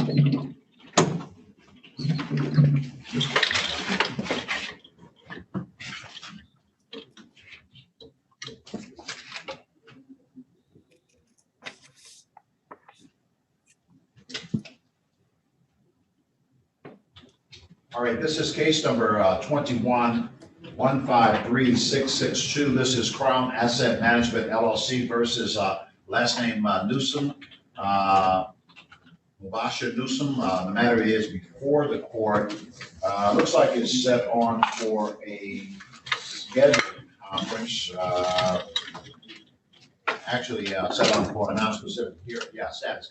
All right, this is case number 21-153662. This is Crown Asset Management LLC versus last name Newsom, Mubasha Newsom. The matter is before the court. Looks like it's set on for a scheduled conference. Actually, set on for a non-specific here. Yeah, status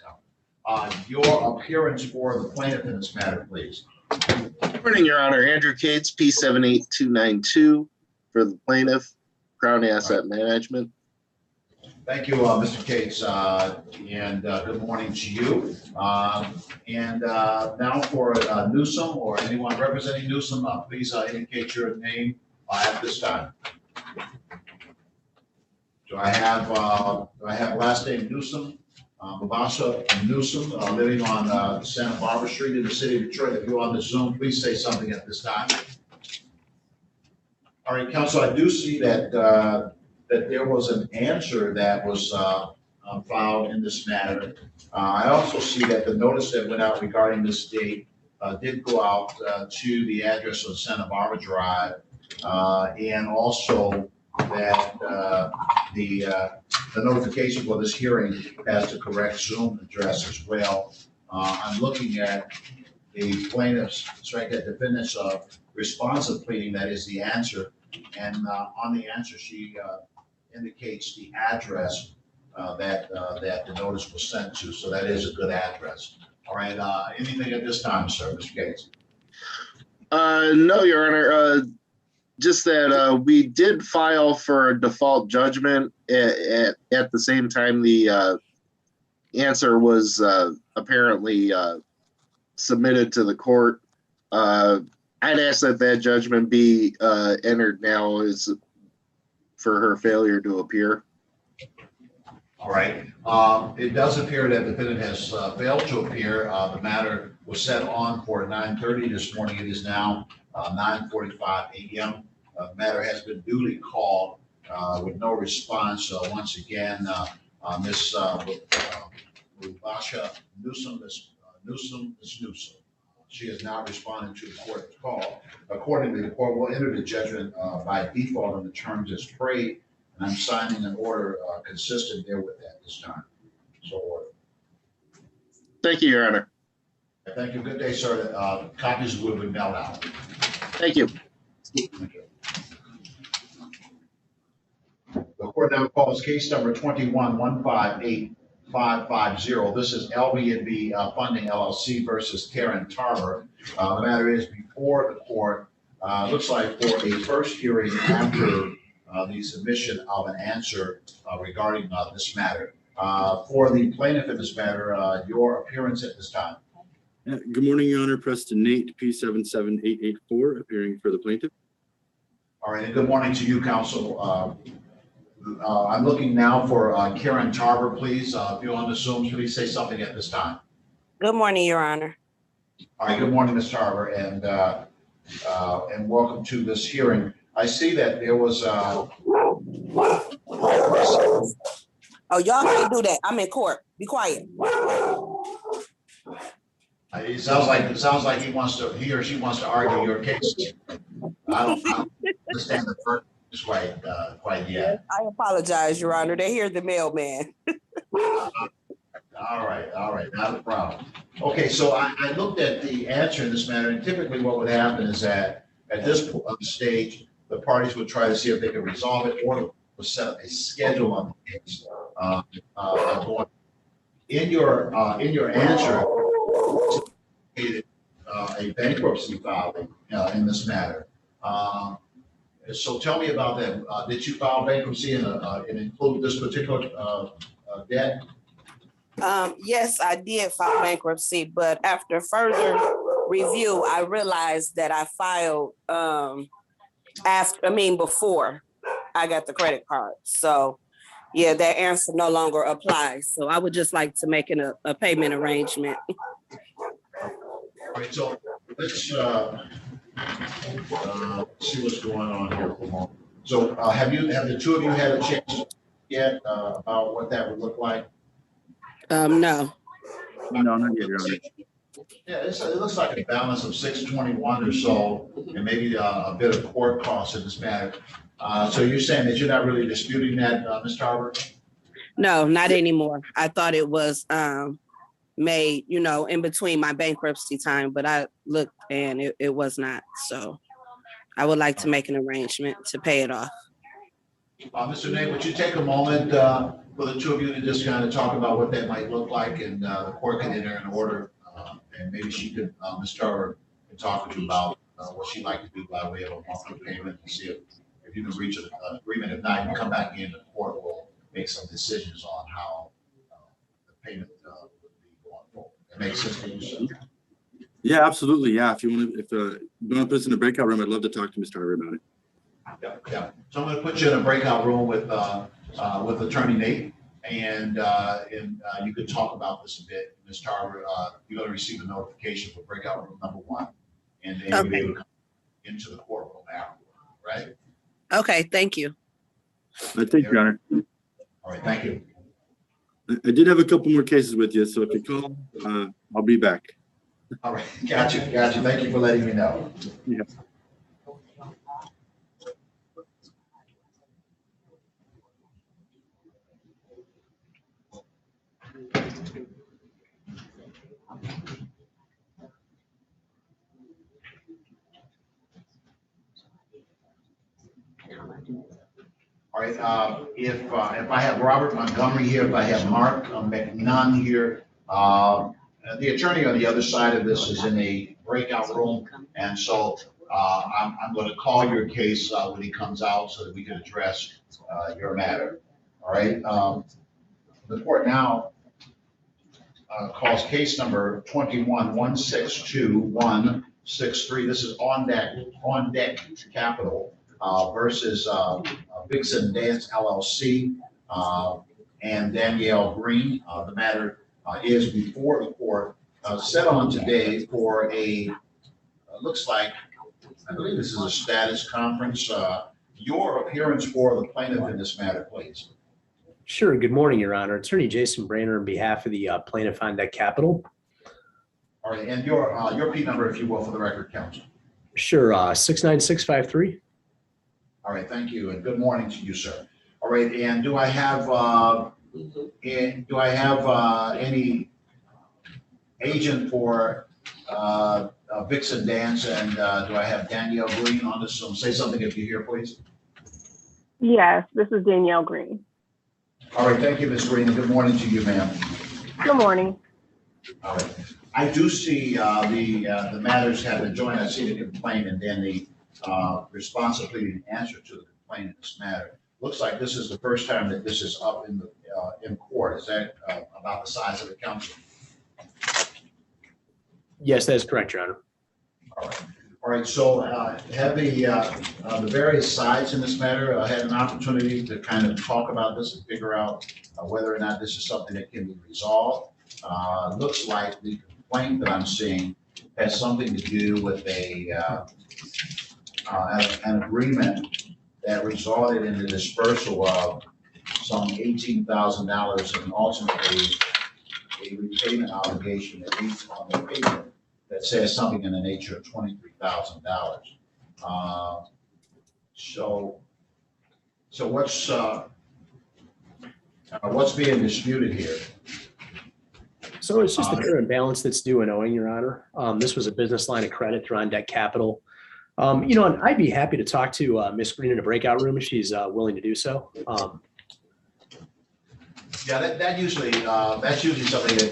conference. Your appearance for the plaintiff in this matter, please. Good morning, Your Honor. Andrew Cates, P78292 for the plaintiff, Crown Asset Management. Thank you, Mr. Cates, and good morning to you. Now for Newsom or anyone representing Newsom, please indicate your name at this time. Do I have last name Newsom? Mubasha Newsom, living on Santa Barbara Street in the city of Detroit. If you're on the Zoom, please say something at this time. All right, counsel, I do see that that there was an answer that was filed in this matter. I also see that the notice that went out regarding this date did go out to the address of Santa Barbara Drive, and also that the notification for this hearing has the correct Zoom address as well. I'm looking at the plaintiff's, defendant's responsive pleading, that is the answer. And on the answer, she indicates the address that the notice was sent to. So that is a good address. All right. Anything at this time, sir, Mr. Cates? No, Your Honor. Just that we did file for a default judgment at the same time the answer was apparently submitted to the court. I'd ask that that judgment be entered now as for her failure to appear. All right. It does appear that the defendant has failed to appear. The matter was set on for 9:30 this morning. It is now 9:45 a.m. The matter has been duly called with no response. Once again, Ms. Mubasha Newsom, Newsom. She has not responded to the court's call. Accordingly, the court will enter the judgment by default on the terms as prayed, and I'm signing an order consistent there with that this time. So ordered. Thank you, Your Honor. Thank you. Good day, sir. Copies will be mailed out. Thank you. Thank you. The court now calls case number 21-158550. This is LB&B Funding LLC versus Karen Tarver. The matter is before the court. Looks like for a first hearing after the submission of an answer regarding this matter. For the plaintiff in this matter, your appearance at this time. Good morning, Your Honor. Preston Nate, P77884, appearing for the plaintiff. All right, and good morning to you, counsel. I'm looking now for Karen Tarver, please. If you're on the Zoom, please say something at this time. Good morning, Your Honor. All right, good morning, Ms. Tarver, and welcome to this hearing. I see that there was. Oh, y'all can't do that. I'm in court. Be quiet. It sounds like he or she wants to argue your case. I don't understand the first quite yet. I apologize, Your Honor. They hear the mailman. All right, not a problem. Okay, so I looked at the answer in this matter, and typically what would happen is that at this stage, the parties would try to see if they could resolve it or set up a schedule on the case. In your answer, a bankruptcy filing in this matter. So tell me about that. Did you file bankruptcy and include this particular debt? Yes, I did file bankruptcy, but after further review, I realized that I filed before I got the credit card. So yeah, that answer no longer applies. So I would just like to make a payment arrangement. All right, so let's see what's going on here for a moment. So have the two of you had a chance yet about what that would look like? No. No, not yet, Your Honor. Yeah, it looks like a balance of 621 or so, and maybe a bit of court costs in this matter. So you're saying that you're not really disputing that, Mr. Harper? No, not anymore. I thought it was made, in between my bankruptcy time, but I looked and it was not. So I would like to make an arrangement to pay it off. Mr. Nate, would you take a moment for the two of you to just kind of talk about what that might look like, and the court can enter an order, and maybe she could, Ms. Tarver, can talk with you about what she'd like to do by way of a monthly payment, and see if you can reach an agreement. If not, you come back in, the court will make some decisions on how the payment would be going forward. That makes sense to you, sir? Yeah, absolutely. Yeah, if you want to put us in a breakout room, I'd love to talk to Mr. Harper about it. Yeah. So I'm going to put you in a breakout room with Attorney Nate, and you could talk about this a bit. Ms. Tarver, you're going to receive a notification for breakout room number 1, and then you'll be able to come into the courtroom afterward, right? Okay, thank you. Thank you, Your Honor. All right, thank you. I did have a couple more cases with you, so if you call, I'll be back. All right, got you. Thank you for letting me know. Yeah. All right, if I have Robert Montgomery here, if I have Mark McNunn here, the attorney on the other side of this is in a breakout room, and so I'm going to call your case when he comes out so that we can address your matter. All right. The court now calls case number 21-162-163. This is On Deck Capital versus Vixen Dance LLC and Danielle Green. The matter is before the court, set on today for looks like, I believe this is a status conference. Your appearance for the plaintiff in this matter, please. Sure. Good morning, Your Honor. Attorney Jason Brainer on behalf of the plaintiff On Deck Capital. All right, and your P number, if you will, for the record, counsel. Sure. 69653. All right, thank you, and good morning to you, sir. All right, and do I have any agent for Vixen Dance, and do I have Danielle Green on this? So say something if you're here, please. Yes, this is Danielle Green. All right, thank you, Ms. Green, and good morning to you, ma'am. Good morning. All right, I do see the matters have been joined. I see the complaint and then the responsive pleading answer to the complaint in this matter. Looks like this is the first time that this is up in court. Is that about the size of the council? Yes, that is correct, Your Honor. All right. So have the various sides in this matter had an opportunity to kind of talk about this and figure out whether or not this is something that can be resolved? Looks like the complaint that I'm seeing has something to do with an agreement that resulted in the dispersal of some $18,000 and ultimately a repayment obligation at least on the paper that says something in the nature of $23,000. So what's being disputed here? So it's just the current balance that's due and owing, Your Honor. This was a business line of credit through On Deck Capital. And I'd be happy to talk to Ms. Green in a breakout room if she's willing to do so. Yeah, that's usually something that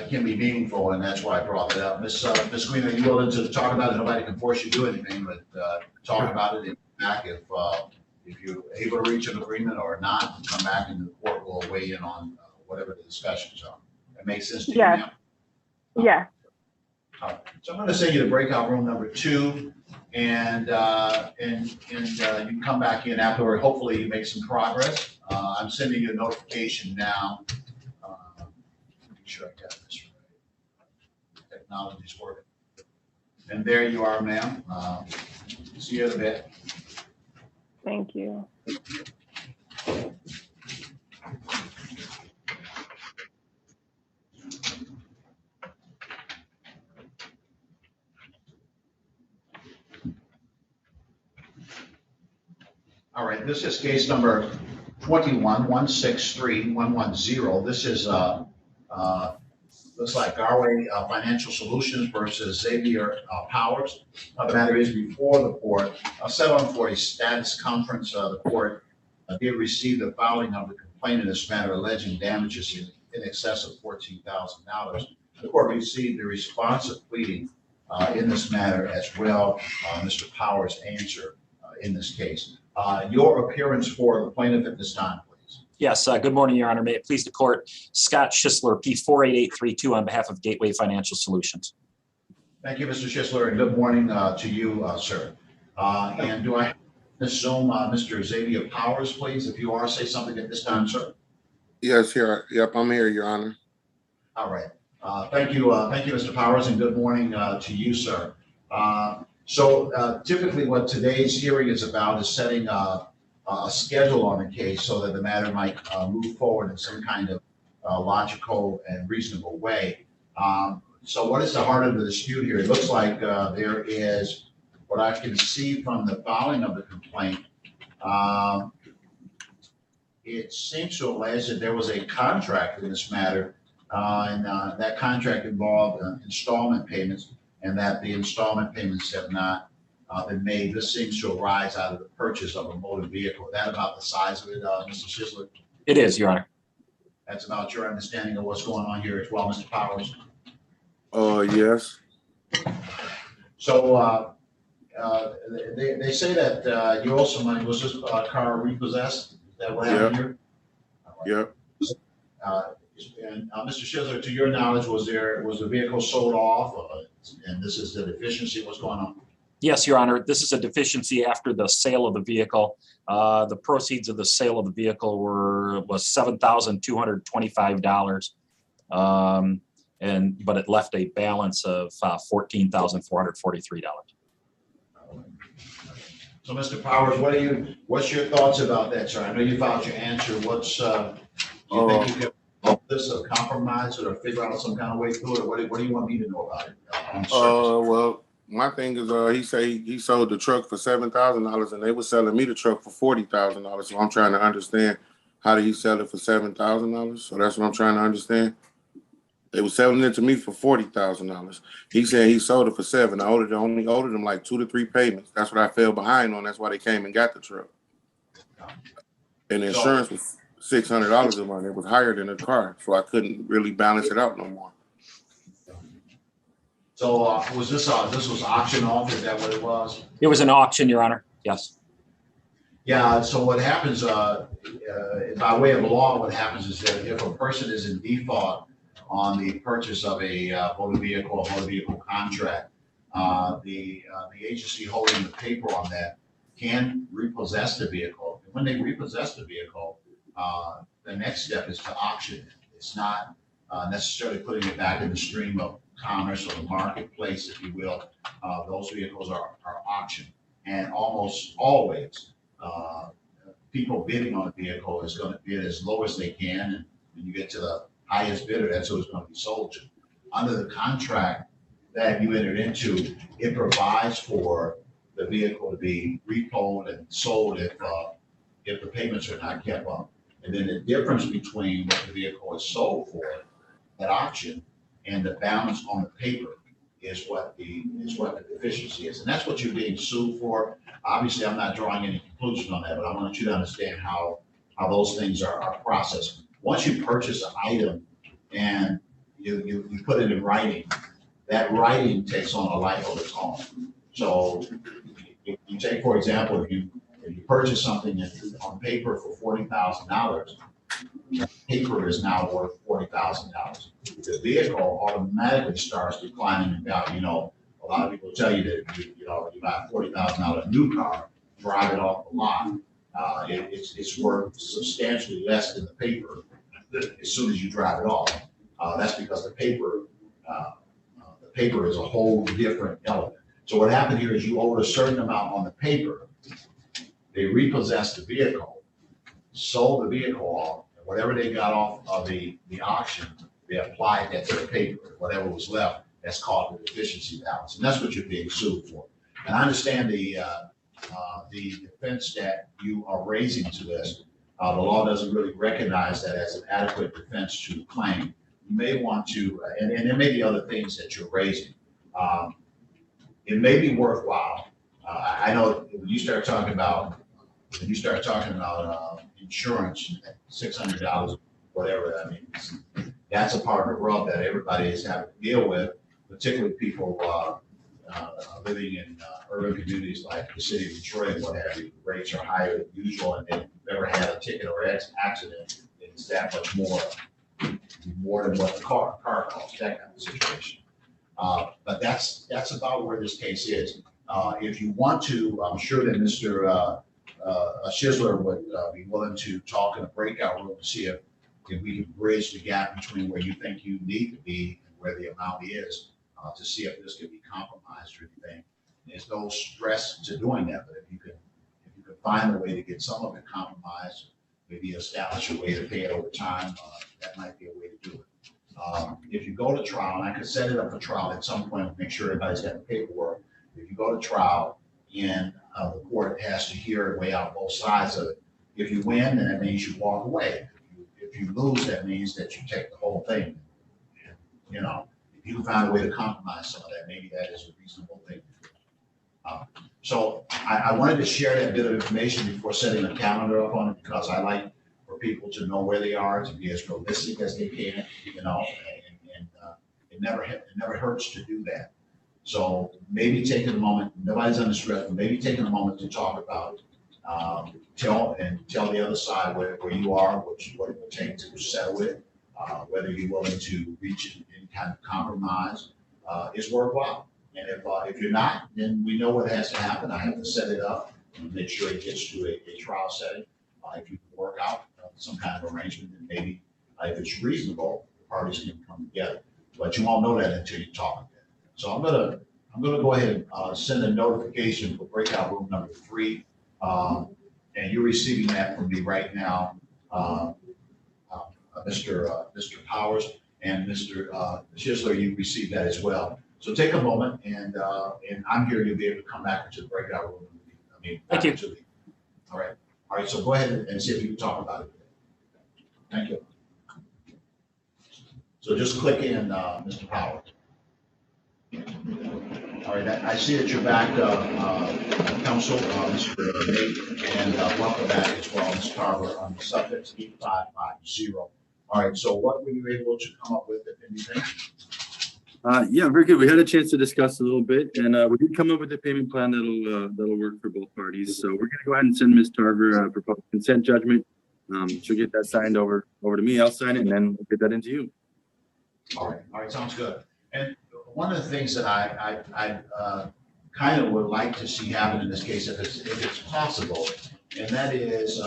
can be meaningful, and that's why I brought it up. Ms. Green, are you willing to talk about it? Nobody can force you to do anything, but talk about it and back if you're able to reach an agreement or not, and come back and the court will weigh in on whatever the discussions are. That makes sense to you now? Yeah. So I'm going to send you to breakout room number 2, and you can come back in afterward. Hopefully you make some progress. I'm sending you a notification now. Make sure I got this right. technology is working. And there you are, ma'am. See you in a bit. Thank you. All right, this is case number 21-163-110. This is looks like Garway Financial Solutions versus Xavier Powers. The matter is before the court. Set on for a status conference. The court did receive the filing of the complaint in this matter alleging damages in excess of $14,000. The court received the responsive pleading in this matter as well. Mr. Powers' answer in this case. Your appearance for the plaintiff at this time, please. Yes, good morning, Your Honor. May it please the court. Scott Schisler, P48832 on behalf of Gateway Financial Solutions. Thank you, Mr. Schisler, and good morning to you, sir. And do I assume Mr. Xavier Powers, please, if you are, say something at this time, sir? Yes, here. Yep, I'm here, Your Honor. All right. Thank you, Mr. Powers, and good morning to you, sir. So typically what today's hearing is about is setting a schedule on the case so that the matter might move forward in some kind of logical and reasonable way. So what is the heart of the dispute here? It looks like there is, what I can see from the filing of the complaint, it seems to allege that there was a contract in this matter, and that contract involved installment payments, and that the installment payments have not been made. This seems to arise out of the purchase of a motor vehicle. Is that about the size of it, Mr. Schisler? It is, Your Honor. That's about your understanding of what's going on here as well, Mr. Powers? Yes. So they say that you owe some money. Was this car repossessed? Is that what happened here? Yep. And Mr. Schisler, to your knowledge, was the vehicle sold off? And this is the deficiency? What's going on? Yes, Your Honor. This is a deficiency after the sale of the vehicle. The proceeds of the sale of the vehicle was $7,225, but it left a balance of $14,443. So, Mr. Powers, what's your thoughts about that, sir? I know you filed your answer. What's do you think you can help this or compromise it or figure out some kind of way through it? What do you want me to know about it? Well, my thing is, he say he sold the truck for $7,000, and they were selling me the truck for $40,000. So I'm trying to understand, how did he sell it for $7,000? So that's what I'm trying to understand. They were selling it to me for $40,000. He said he sold it for $7,000. I only owed him like 2 to 3 payments. That's what I fell behind on. That's why they came and got the truck. And the insurance was $600 a month. It was higher than the car, so I couldn't really balance it out no more. So was this was auction off? Is that what it was? It was an auction, Your Honor. Yes. Yeah. So what happens by way of law? What happens is that if a person is in default on the purchase of a motor vehicle contract, the agency holding the paper on that can repossess the vehicle. And when they repossess the vehicle, the next step is to auction it. It's not necessarily putting it back in the stream of commerce or the marketplace, if you will. Those vehicles are auctioned, and almost always people bidding on a vehicle is going to bid as low as they can, and when you get to the highest bidder, that's who it's going to be sold to. Under the contract that you entered into, it provides for the vehicle to be repoed and sold if the payments are not kept up. And then the difference between what the vehicle is sold for at auction and the balance on the paper is what the deficiency is. And that's what you're being sued for. Obviously, I'm not drawing any conclusion on that, but I want you to understand how those things are processed. Once you purchase an item and you put it in writing, that writing takes on a life of its own. So if you take, for example, if you purchase something on paper for $40,000, paper is now worth $40,000. The vehicle automatically starts declining in value. A lot of people tell you that if you buy a $40,000 new car, drive it off the lot, it's worth substantially less than the paper as soon as you drive it off. That's because the paper paper is a whole different element. So what happened here is you owed a certain amount on the paper. They repossessed the vehicle, sold the vehicle off, and whatever they got off of the auction, they applied that to the paper. Whatever was left, that's called the deficiency balance, and that's what you're being sued for. And I understand the defense that you are raising to this. The law doesn't really recognize that as an adequate defense to the claim. You may want to, and there may be other things that you're raising. It may be worthwhile. I know when you start talking about insurance, $600, whatever. I mean, that's a part of the rub that everybody is having to deal with, particularly people living in urban communities like the city of Detroit and what have you. Rates are higher than usual, and they've never had a ticket or accident. It's that much more than what the car costs, that kind of situation. But that's about where this case is. If you want to, I'm sure that Mr. Schizler would be willing to talk in a breakout room to see if we can bridge the gap between where you think you need to be and where the amount is, to see if this can be compromised or anything. There's no stress to doing that, but if you could find a way to get some of it compromised, maybe establish a way to pay it over time, that might be a way to do it. If you go to trial, and I could set it up for trial at some point, make sure everybody's got the paperwork. If you go to trial and the court has to hear and weigh out both sides of it. If you win, then that means you walk away. If you lose, that means that you take the whole thing. You know, if you can find a way to compromise some of that, maybe that is a reasonable thing to do. So I wanted to share that bit of information before setting a calendar up on it, because I like for people to know where they are, to be as realistic as they can, you know, and it never hurts to do that. So maybe taking a moment, nobody's under stress, but maybe taking a moment to talk about, tell the other side where you are, what it will take to settle it, whether you're willing to reach any kind of compromise, is worthwhile. And if you're not, then we know what has to happen. I have to set it up and make sure it gets to a trial setting. If you can work out some kind of arrangement, then maybe if it's reasonable, the parties can come together. But you won't know that until you talk. So I'm gonna go ahead and send a notification for breakout room number 3, and you're receiving that from me right now, Mr. Powers and Mr. Schizler. You received that as well. So take a moment, and I'm here. You'll be able to come back into the breakout room. Thank you. All right. So go ahead and see if you can talk about it. Thank you. So just click in, Mr. Powers. All right, I see that you're back, Council, Mr. Nate, and welcome back as well, Ms. Carver, on the subject 8550. All right, so what were you able to come up with, if anything? Yeah, very good. We had a chance to discuss a little bit, and we did come up with a payment plan that'll work for both parties. So we're going to go ahead and send Ms. Tarver a proposed consent judgment. She'll get that signed over to me. I'll sign it, and then we'll get that into you. All right, sounds good. And one of the things that I kind of would like to see happen in this case, if it's possible, and that is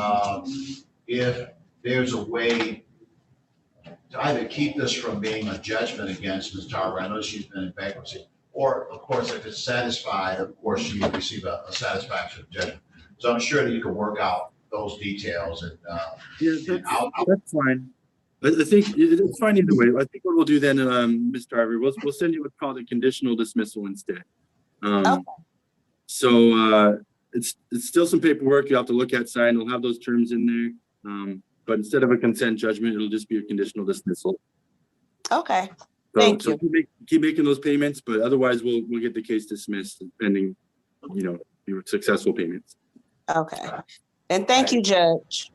if there's a way to either keep this from being a judgment against Ms. Tarver. I know she's been in bankruptcy, or of course, if it's satisfied, of course, she will receive a satisfaction judgment. So I'm sure that you can work out those details, and that's fine. I think it's fine either way. I think what we'll do then, Ms. Tarver, we'll send you what's called a conditional dismissal instead. Okay. So it's still some paperwork you have to look at, sign. We'll have those terms in there. But instead of a consent judgment, it'll just be a conditional dismissal. Okay. So, Thank you. Keep making those payments, but otherwise we'll get the case dismissed pending, your successful payments. Okay. And thank you, Judge.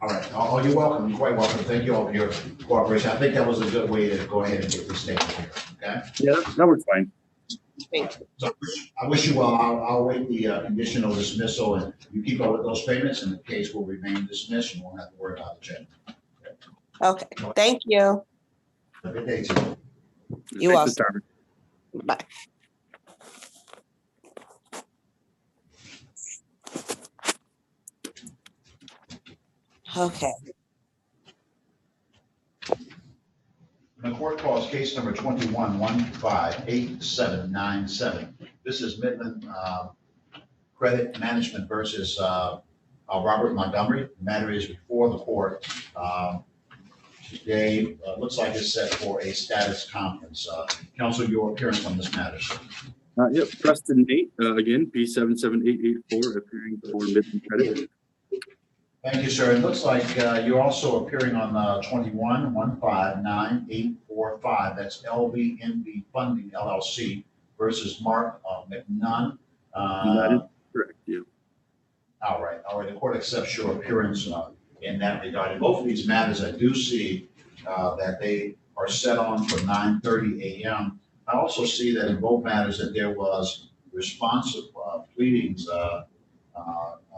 all right. Oh, you're welcome. You're quite welcome. Thank you all for your cooperation. I think that was a good way to go ahead and get this taken care of. Okay. Yeah, that works fine. Thank you. So I wish you well. I'll wait the conditional dismissal, and you keep up with those payments, and the case will remain dismissed. You won't have to worry about the check. Okay. Thank you. Have a good day, too. You're welcome. Thanks, Ms. Tarver. Bye. Okay. The court calls case number 21-15-8797. This is Midland Credit Management versus Robert Montgomery. The matter is before the court. Today, looks like it's set for a status conference. Counsel, your appearance on this matter, sir. Yep, Preston Nate, again, P77884, appearing for Midland Credit. Thank you, sir. It looks like you're also appearing on 21-15-9845. That's LVNB Funding LLC versus Mark McNunn. That is correct, yeah. All right. The court accepts your appearance in that regard. In both of these matters, I do see that they are set on for 9:30 a.m. I also see that in both matters that there was responsive pleadings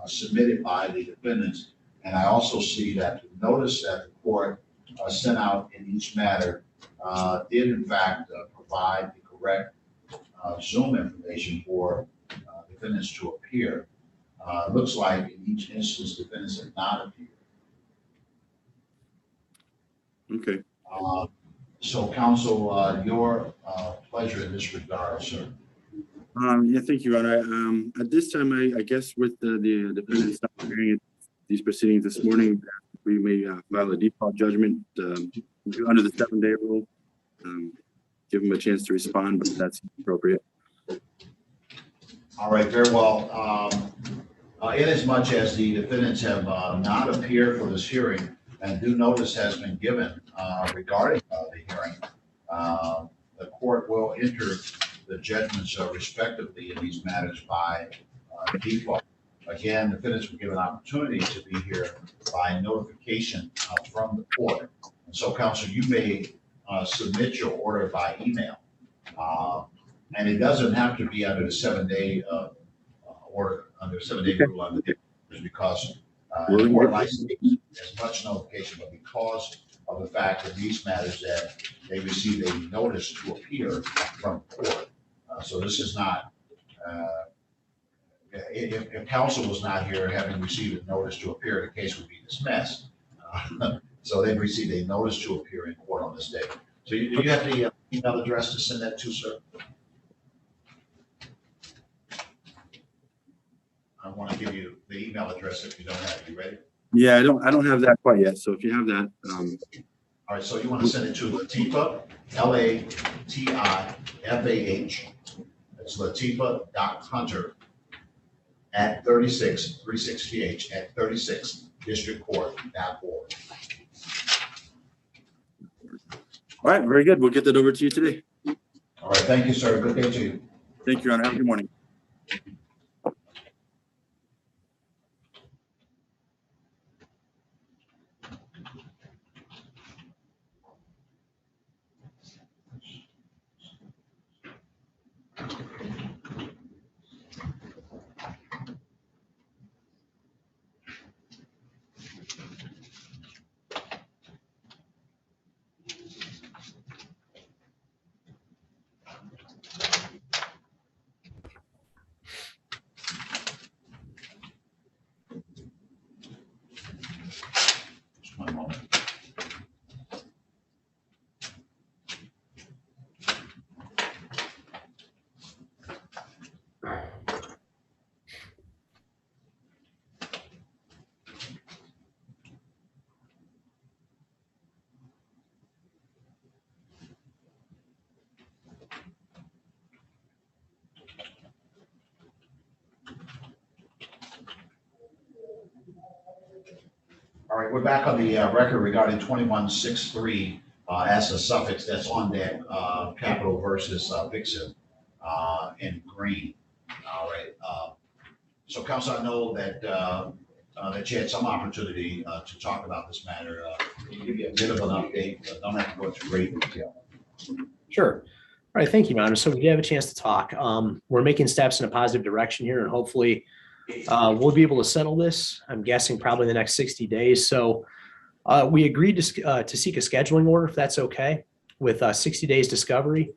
submitted by the defendants. And I also see that the notice that the court sent out in each matter did in fact provide the correct Zoom information for defendants to appear. It looks like in each instance, defendants have not appeared. Okay. So counsel, your pleasure in this regard, sir. Yeah, thank you, Your Honor. At this time, I guess with the defendants not hearing these proceedings this morning, we may file a default judgment under the 7-day rule. Give them a chance to respond, but that's appropriate. All right, very well. In as much as the defendants have not appeared for this hearing, and due notice has been given regarding the hearing, the court will enter the judgments respectively in these matters by default. Again, defendants will give an opportunity to be here by notification from the court. And so, counsel, you may submit your order by email. And it doesn't have to be under the 7-day order, under 7-day rule under the because the court likes to give as much notification, but because of the fact that these matters that they receive a notice to appear from court. So this is not, if counsel was not here having received a notice to appear, the case would be dismissed. So they've received a notice to appear in court on this day. So you have the email address to send that to, sir? I want to give you the email address if you don't have it. You ready? Yeah, I don't have that quite yet. So if you have that, all right. So you want to send it to Latifah, LATIFAH. That's Latifah.Hunter at 3636PH at 36districtcourt.org. all right, very good. We'll get that over to you today. All right. Thank you, sir. Good day to you. Thank you, Your Honor. Have a good morning. Just one moment. All right, we're back on the record regarding 2163 as a suffix that's on that Capital versus Vixen in green. All right. So, counsel, I know that that you had some opportunity to talk about this matter. Can you give you a bit of an update? Don't have to go into great detail. Sure. All right. Thank you, Your Honor. So we did have a chance to talk. We're making steps in a positive direction here, and hopefully we'll be able to settle this. I'm guessing probably in the next 60 days. So we agreed to seek a scheduling order, if that's okay, with 60 days discovery,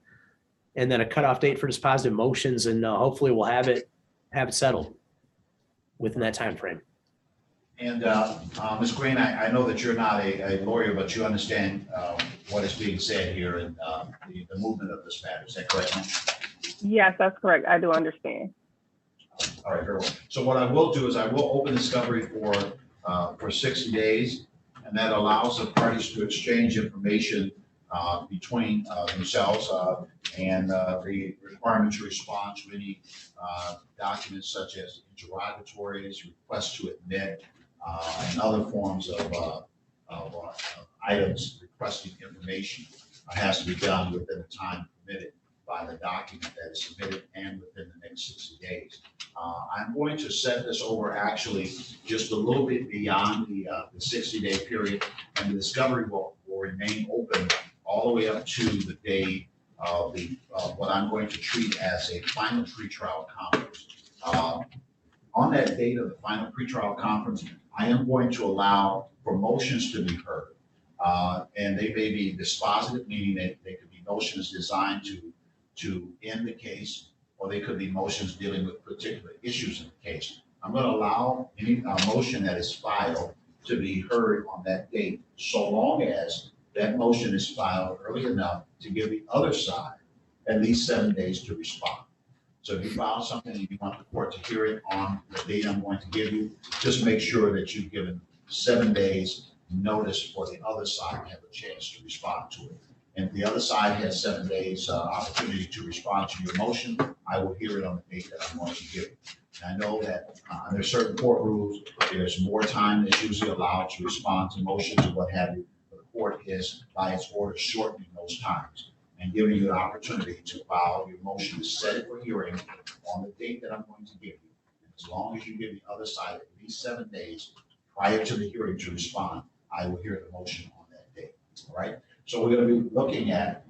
and then a cutoff date for dispositive motions, and hopefully we'll have it settled within that time frame. And Ms. Green, I know that you're not a lawyer, but you understand what is being said here and the movement of this matter. Is that correct, ma'am? Yes, that's correct. I do understand. All right, very well. So what I will do is I will open discovery for 60 days, and that allows the parties to exchange information between themselves and the requirement to respond to any documents such as interrogatories, requests to admit, and other forms of items requesting information has to be done within the time permitted by the document that is submitted and within the next 60 days. I'm going to set this over actually just a little bit beyond the 60-day period, and the discovery will remain open all the way up to the day of what I'm going to treat as a final pretrial conference. On that date of the final pretrial conference, I am going to allow for motions to be heard. And they may be dispositive, meaning that they could be motions designed to end the case, or they could be motions dealing with particular issues in the case. I'm going to allow any motion that is filed to be heard on that date, so long as that motion is filed early enough to give the other side at least 7 days to respond. So if you file something and you want the court to hear it on the date I'm going to give you, just make sure that you've given 7 days notice for the other side to have a chance to respond to it. And if the other side has 7 days opportunity to respond to your motion, I will hear it on the date that I'm going to give you. And I know that under certain court rules, there's more time that's usually allowed to respond to motions and what have you. But the court is, by its order, shortening those times and giving you an opportunity to file your motion, to set it for hearing on the date that I'm going to give you. And as long as you give the other side at least 7 days prior to the hearing to respond, I will hear the motion on that date. All right. So we're going to be looking at,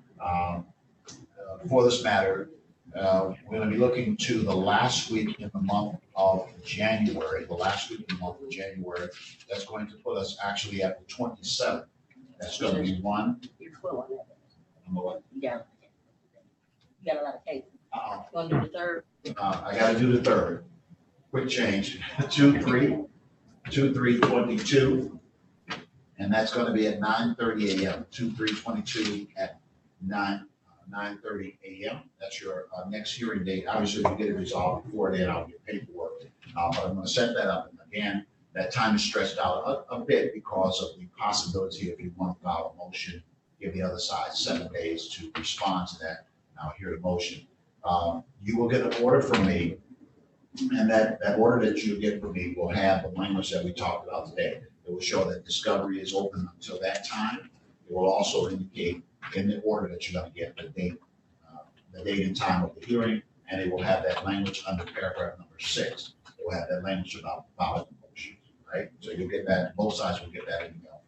for this matter, we're going to be looking to the last week in the month of January, That's going to put us actually at the 27th. That's going to be one. You're full on that. Number one. You got a lot of cases. Want to do the third? I got to do the third. Quick change. 2/3/22. And that's going to be at 9:30 a.m. 2/3/22 at 9:30 a.m. That's your next hearing date. Obviously, if you get it resolved before then, I'll get paperwork. But I'm going to set that up. And again, that time is stretched out a bit because of the possibility if you want to file a motion, give the other side 7 days to respond to that. I'll hear the motion. You will get an order from me, and that order that you get from me will have the language that we talked about today. It will show that discovery is open until that time. It will also indicate in the order that you're going to get the date and time of the hearing, and it will have that language under paragraph number 6. It will have that language about valid motions, right? So you'll get that, both sides will get that email.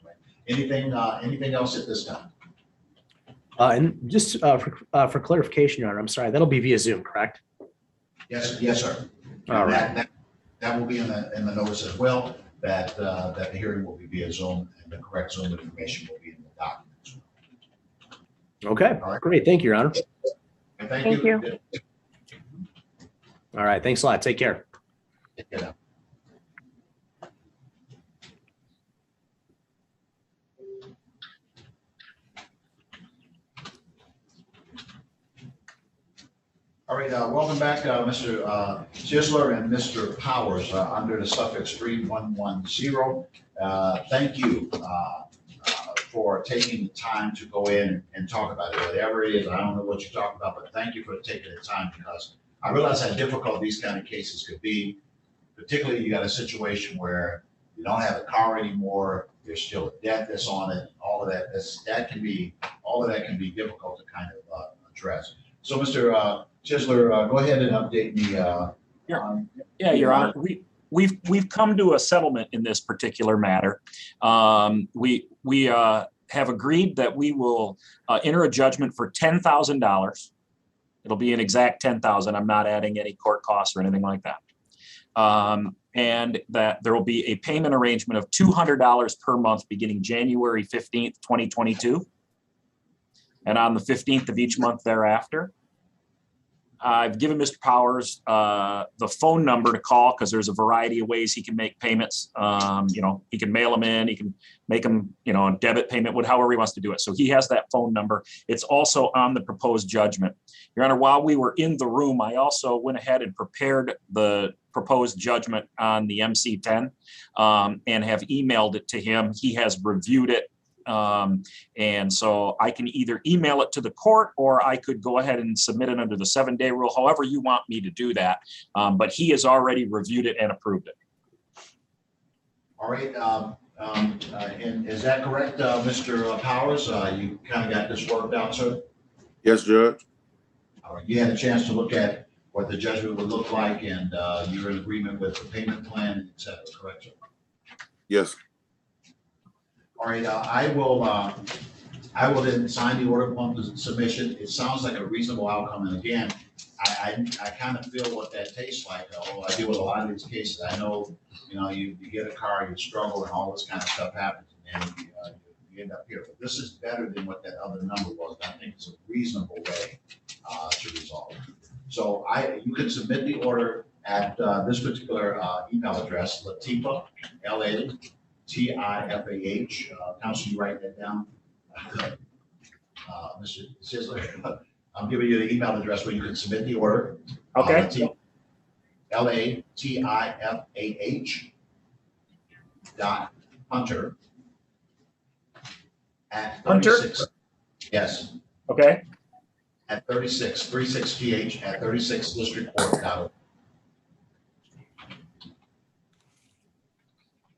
Right? Anything else at this time? And just for clarification, Your Honor, I'm sorry, that'll be via Zoom, correct? Yes, sir. All right. That will be in the notice as well. That the hearing will be via Zoom, and the correct Zoom information will be in the documents. Okay, All right. Great. Thank you, Your Honor. And thank Thank you. All right. Thanks a lot. Take care. Take care now. All right, welcome back, Mr. Chisler and Mr. Powers, under the suffix 3110. Thank you for taking the time to go in and talk about it. Whatever it is, I don't know what you're talking about, but thank you for taking the time, because I realize how difficult these kind of cases could be. Particularly, you got a situation where you don't have a car anymore, there's still a debt that's on it, all of that. That can be difficult to kind of address. So, Mr. Chisler, go ahead and update me. Yeah, Your Honor, we've come to a settlement in this particular matter. We have agreed that we will enter a judgment for $10,000. It'll be an exact $10,000. I'm not adding any court costs or anything like that. And that there will be a payment arrangement of $200 per month beginning January 15th, 2022. And on the 15th of each month thereafter. I've given Mr. Powers the phone number to call because there's a variety of ways he can make payments. He can mail them in, he can make them, a debit payment, however he wants to do it. So he has that phone number. It's also on the proposed judgment. Your Honor, while we were in the room, I also went ahead and prepared the proposed judgment on the MC10 and have emailed it to him. He has reviewed it. And so I can either email it to the court or I could go ahead and submit it under the 7-day rule, however you want me to do that. But he has already reviewed it and approved it. All right, and is that correct, Mr. Powers? You kind of got this worked out, sir? Yes, Judge. All right, you had a chance to look at what the judgment would look like, and you're in agreement with the payment plan, et cetera, correct, sir? Yes. All right, I will then sign the order upon the submission. It sounds like a reasonable outcome, and again, I kind of feel what that tastes like. I deal with a lot of these cases. I know, you get a car, you struggle, and all this kind of stuff happens, and you end up here. But this is better than what that other number was. I think it's a reasonable way to resolve it. So you can submit the order at this particular email address, Latifa, LATIFAH. Counsel, you write that down? Mr. Sizzler, I'm giving you the email address where you can submit the order. Okay. LATIFAH @36. Hunter? Yes, Okay. at 36 at 36districtcourt.org.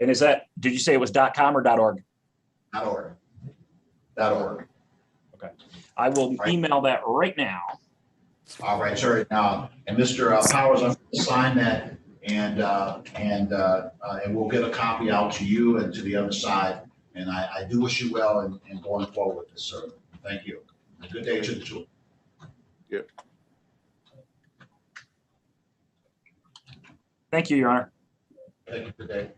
And is that, did you say it was .com or .org? .org. Okay. I will email that right now. All right, sir. And Mr. Powers, I'm going to sign that, and we'll get a copy out to you and to the other side. And I do wish you well in going forward with this, sir. Thank you. A good day to the two. Yep. Thank you, Your Honor. Thank you. Good day.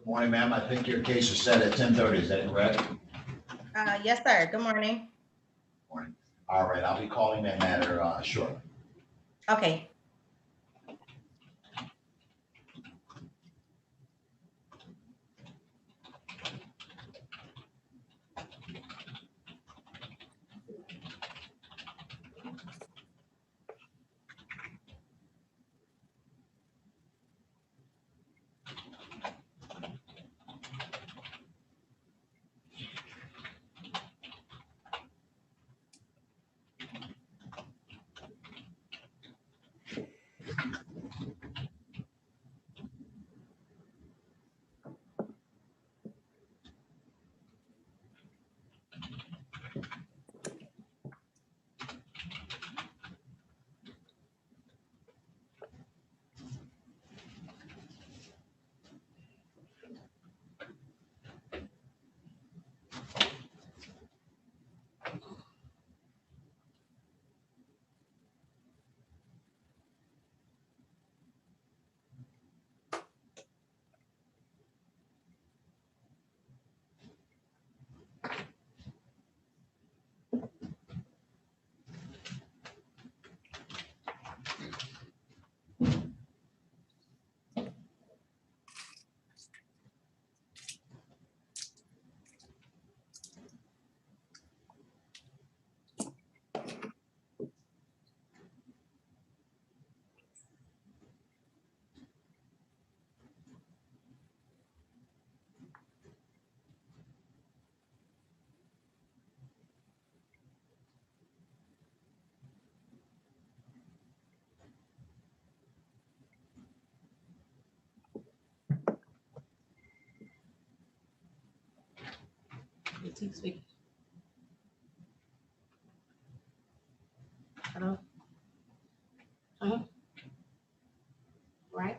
Morning, ma'am. I think your case is set at 10:30. Is that correct? Yes, sir. Good morning. Morning. All right, I'll be calling that matter shortly. Okay. Hello. Right.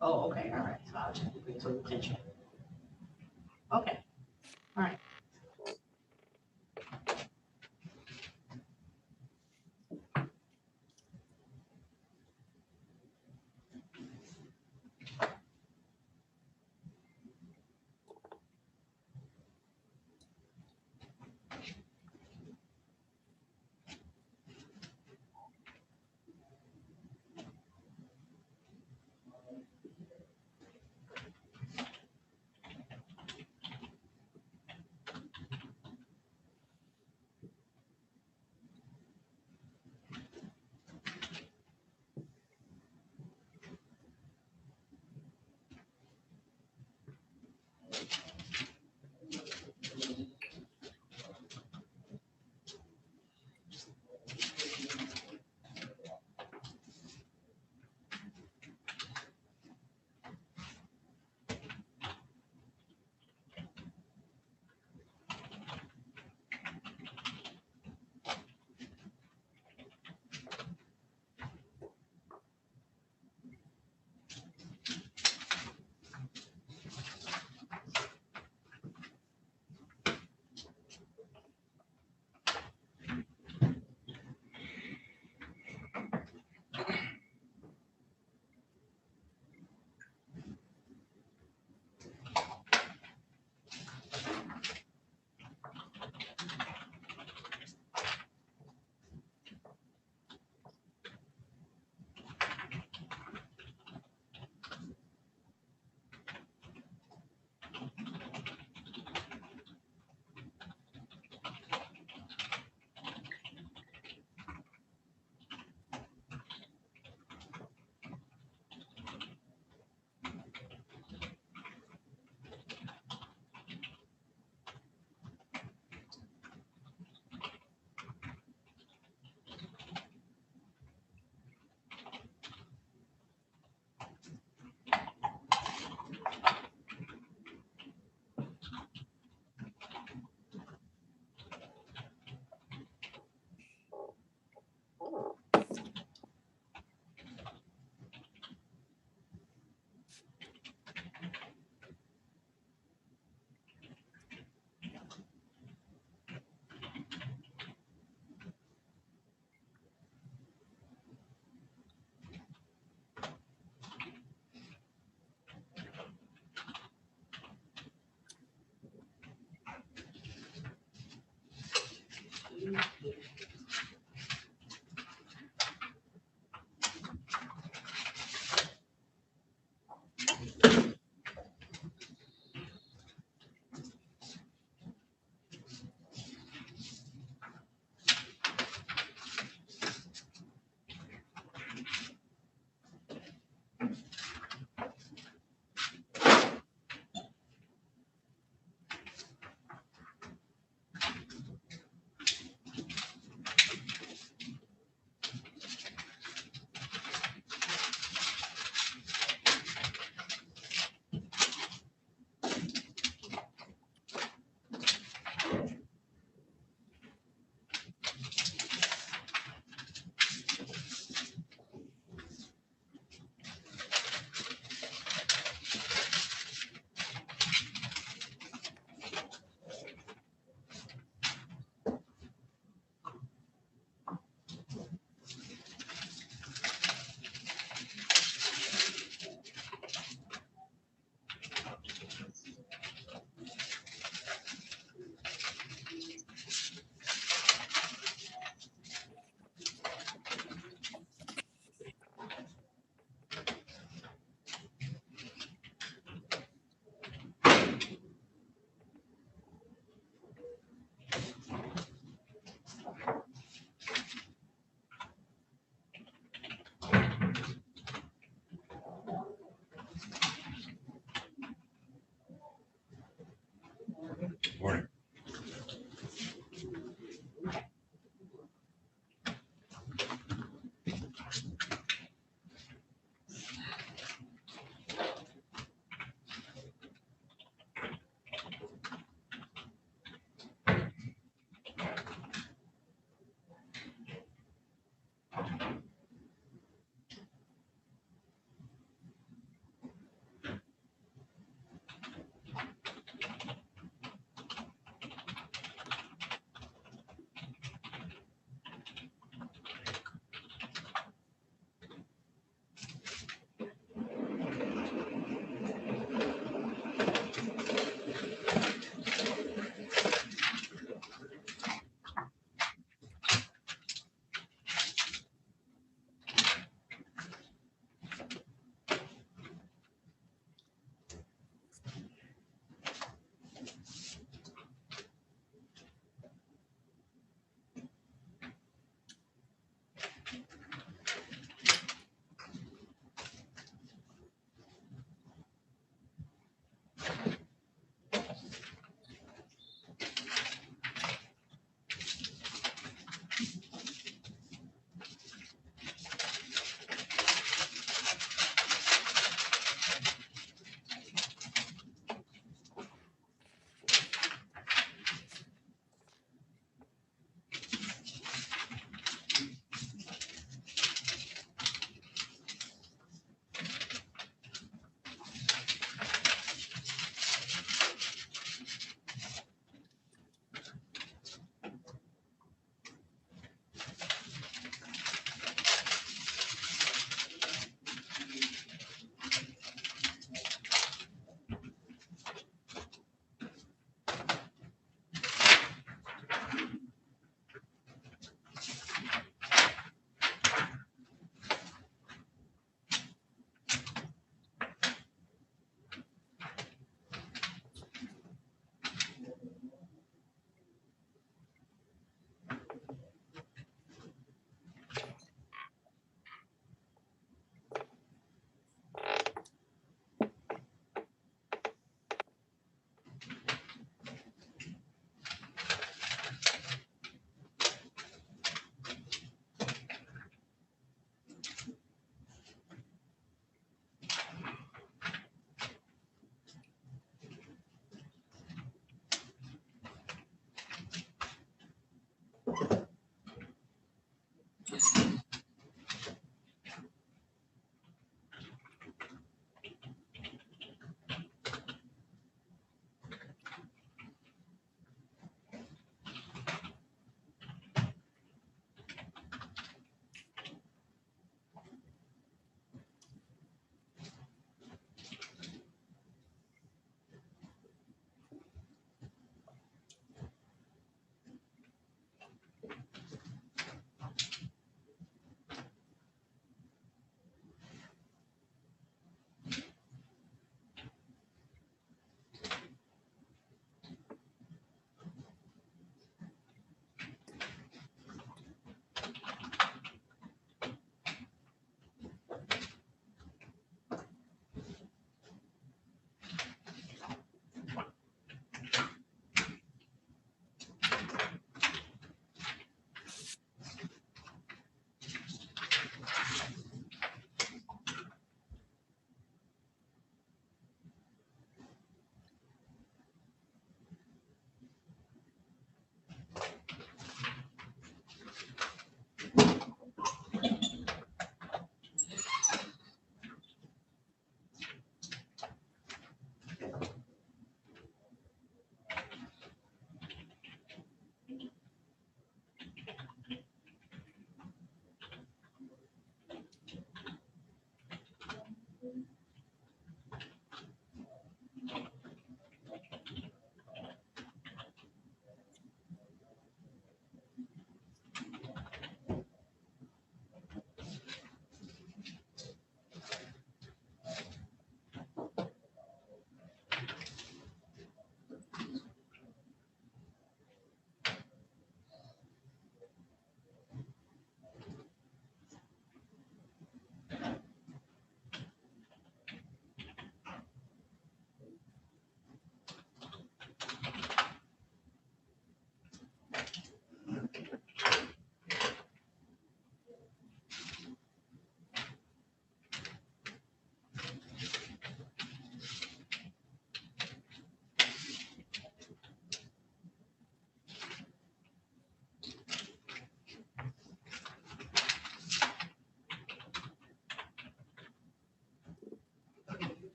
Oh, okay, all right. So I'll check to bring to attention. Okay, all right.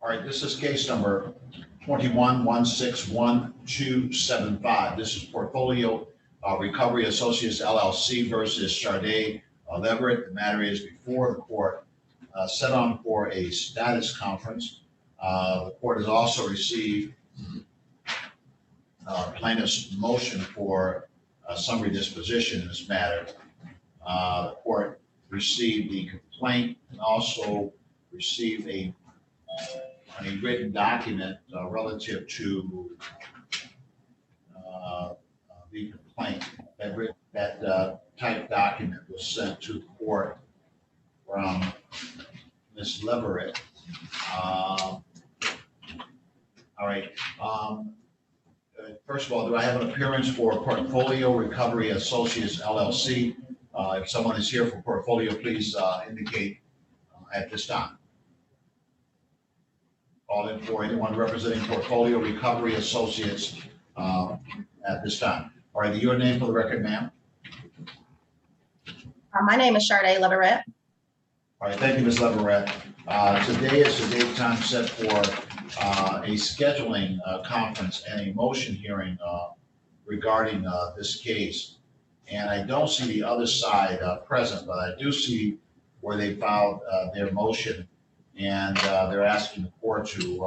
All right, this is case number 21-161275. This is Portfolio Recovery Associates LLC versus Charday Leverett. The matter is before the court, set on for a status conference. The court has also received plaintiff's motion for summary disposition in this matter. The court received the complaint and also received a written document relative to the complaint. That typed document was sent to the court from Ms. Leverett. All right. First of all, do I have an appearance for Portfolio Recovery Associates LLC? If someone is here for Portfolio, please indicate at this time. All in for anyone representing Portfolio Recovery Associates at this time. All right, your name for the record, ma'am. My name is Charday Leverett. All right, thank you, Ms. Leverett. Today is the date time set for a scheduling conference and a motion hearing regarding this case. And I don't see the other side present, but I do see where they filed their motion, and they're asking the court to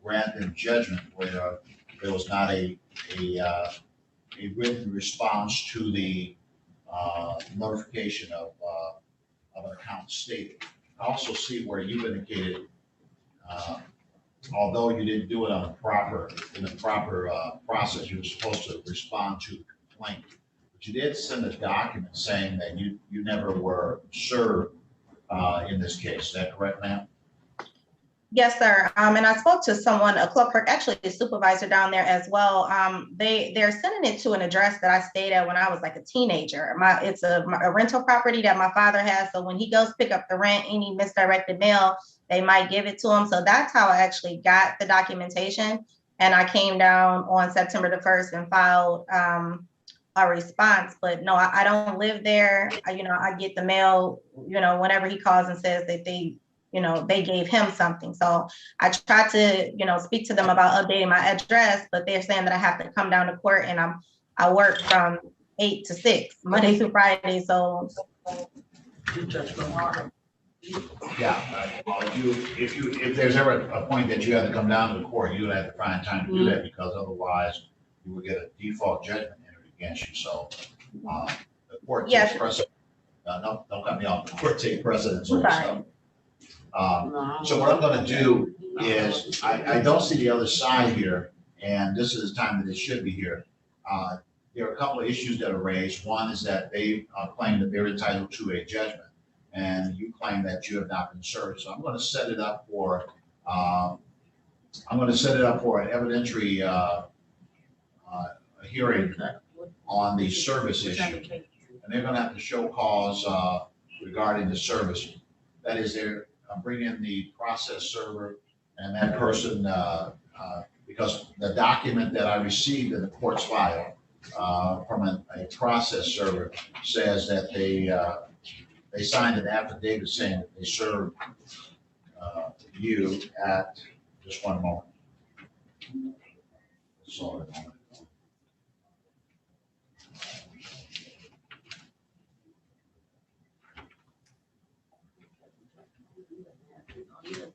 grant them judgment where there was not a written response to the notification of an account stated. I also see where you indicated, although you didn't do it on the proper process, you were supposed to respond to the complaint. But you did send a document saying that you never were served in this case. Is that correct, ma'am? Yes, sir. And I spoke to someone, a clerk, actually a supervisor down there as well. They're sending it to an address that I stayed at when I was like a teenager. It's a rental property that my father has. So when he goes pick up the rent, any misdirected mail, they might give it to him. So that's how I actually got the documentation. And I came down on September the 1st and filed a response. But no, I don't live there. I get the mail, whenever he calls and says that they gave him something. So I tried to, speak to them about updating my address, but they're saying that I have to come down to court, and I work from 8 to 6, Monday through Friday. So. Yeah, if there's ever a point that you have to come down to the court, you would have to find time to do that, because otherwise you would get a default judgment entered against you. So the court takes precedence. No, don't cut me off. The court takes precedence over stuff. So what I'm going to do is, I don't see the other side here, and this is the time that it should be here. There are a couple of issues that are raised. One is that they claim that they're entitled to a judgment, and you claim that you have not been served. So I'm going to set it up for an evidentiary hearing on the service issue, and they're going to have to show cause regarding the service. That is, they're bring in the process server, and that person, because the document that I received in the court's file from a process server says that they signed an affidavit saying that they served you at, just one moment. Sorry.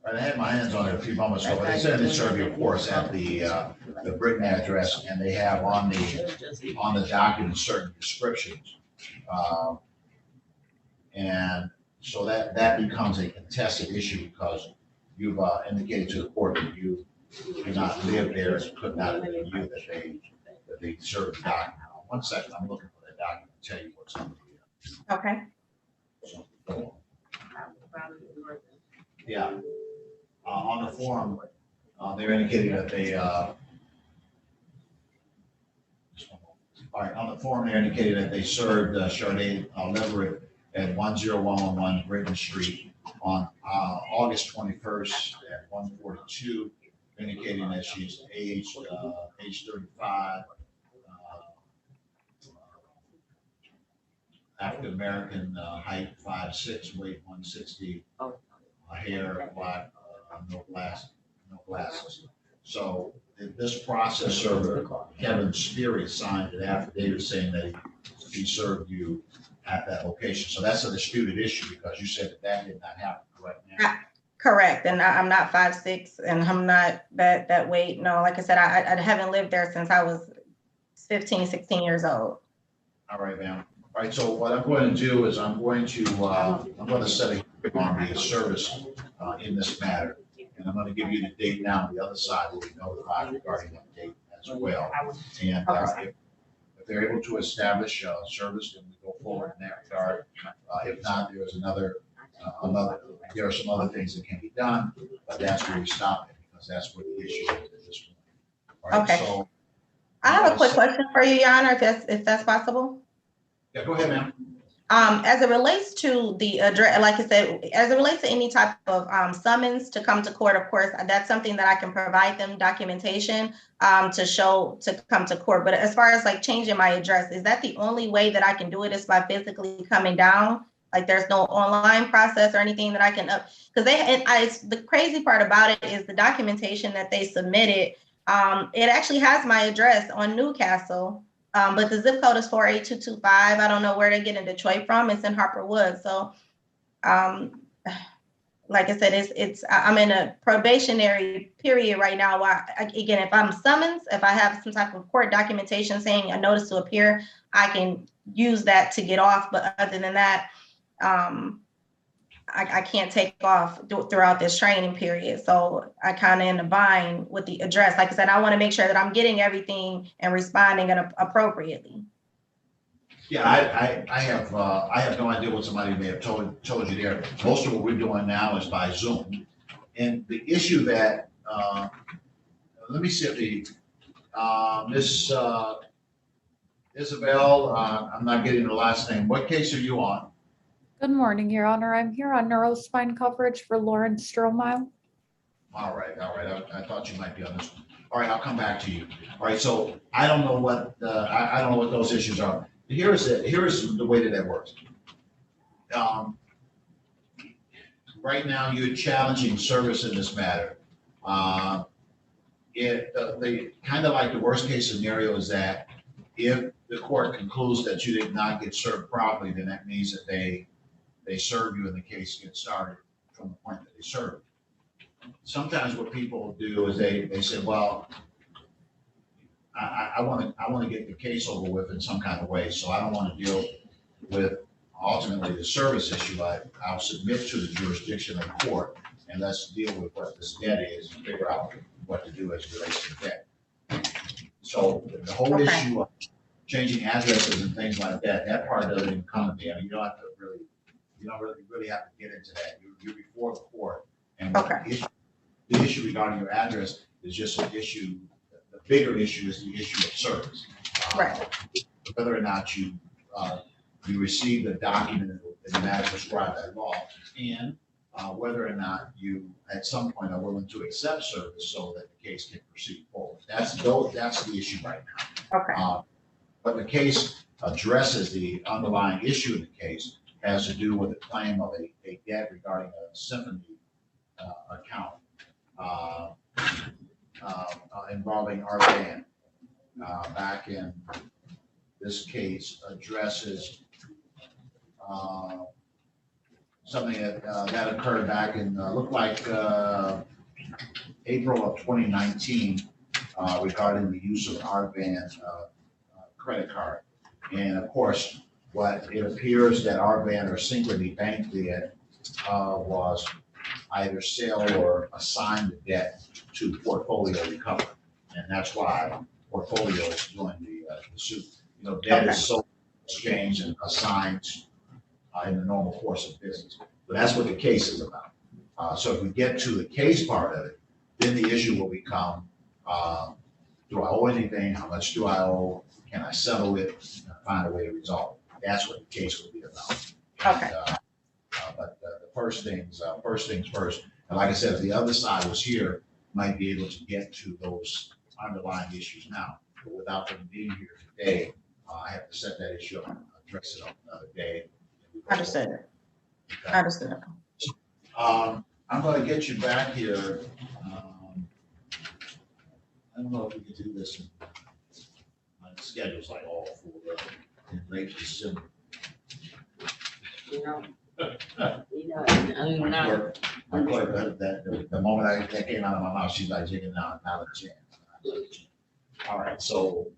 I had my hands on it a few moments ago, but they said they serve you, of course, at the Britain address, and they have on the document certain descriptions. And so that becomes a contested issue, because you've indicated to the court that you do not live there, and could not have been you that they served the document. 1 second, I'm looking for that document to tell you what's on the. Okay. Yeah. On the form, they're indicating that they, all right, on the form, they're indicating that they served Charday Leverett at 10111 Britain Street on August 21st at 1:42, indicating that she's age 35, African American, height 5'6", weight 160, hair black, no glasses. no glasses. So this process server, Kevin Speary, signed an affidavit saying that he served you at that location. So that's a disputed issue because you said that that did not happen, correct? Ma'am? Correct, and I'm not 5'6", and I'm not that weight. No, like I said, I haven't lived there since I was 15, 16 years old. All right, ma'am. All right, so what I'm going to do is I'm going to set a hearing on the service in this matter. And I'm going to give you the date now. The other side will be notified regarding that date as well. And if they're able to establish service, then we go forward in that regard. If not, there are some other things that can be done, but that's where we stop it because that's where the issue is at this point. All right, Okay. so I have a quick question for you, Your Honor, if that's possible. yeah, go ahead, ma'am. As it relates to the address, like I said, as it relates to any type of summons to come to court, of course, that's something that I can provide them documentation to show to come to court. But as far as like changing my address, is that the only way that I can do it is by physically coming down? Like there's no online process or anything that I can because the crazy part about it is the documentation that they submitted. It actually has my address on Newcastle. But the zip code is 48225. I don't know where they get in Detroit from. It's in Harper Woods. So, like I said, I'm in a probationary period right now. Again, if I'm summoned, if I have some type of court documentation saying a notice to appear, I can use that to get off. But other than that, I can't take off throughout this training period. So I kind of in a bind with the address. Like I said, I want to make sure that I'm getting everything and responding appropriately. Yeah, I have no idea what somebody may have told you there. Most of what we're doing now is by Zoom. And the issue that, let me see if Miss Isabel, I'm not getting the last name. What case are you on? Good morning, Your Honor. I'm here on neurospine coverage for Lawrence Strohmile. All right. I thought you might be on this one. All right, I'll come back to you. All right, so I don't know what I don't know what those issues are. Here's the way that works. Right now, you're challenging service in this matter. The kind of like the worst case scenario is that if the court concludes that you did not get served properly, then that means that they serve you and the case gets started from the point that they served. Sometimes what people do is they say, well, I want to get the case over with in some kind of way, so I don't want to deal with ultimately the service issue. I'll submit to the jurisdiction of the court and let's deal with what this debt is and figure out what to do as it relates to debt. So the whole issue of changing addresses and things like that part doesn't even come to me. I mean, you don't really have to get into that. You're before the court, and the issue regarding your address is just an issue. The bigger issue is the issue of service. Right. Whether or not you receive the document in the manner prescribed by law, and whether or not you at some point are willing to accept service so that the case can proceed forward. That's the issue right now. Okay. But the case addresses the underlying issue in the case has to do with the claim of a debt regarding a Symphony account involving our band. Back in this case addresses something that occurred back in looked like April of 2019 regarding the use of our band credit card. And of course, what it appears that our band or Synchrony Bank did was either sell or assign the debt to Portfolio Recovery. And that's why Portfolio is doing the suit. You know, debt is sold, exchanged, and assigned in the normal course of business. But that's what the case is about. So if we get to the case part of it, then the issue will become, do I owe anything? How much do I owe? Can I settle it and find a way to resolve it? That's what the case will be about. Okay. But the first things first. And like I said, if the other side was here, might be able to get to those underlying issues now. But without them being here today, I have to set that issue up and address it on another day. Understood. Okay. Understood. I'm going to get you back here. I don't know if we could do this. My schedule's like all full up in late December. You know, My clerk, the moment that came out of my mouth, she's like, taking now a chance. All right, so.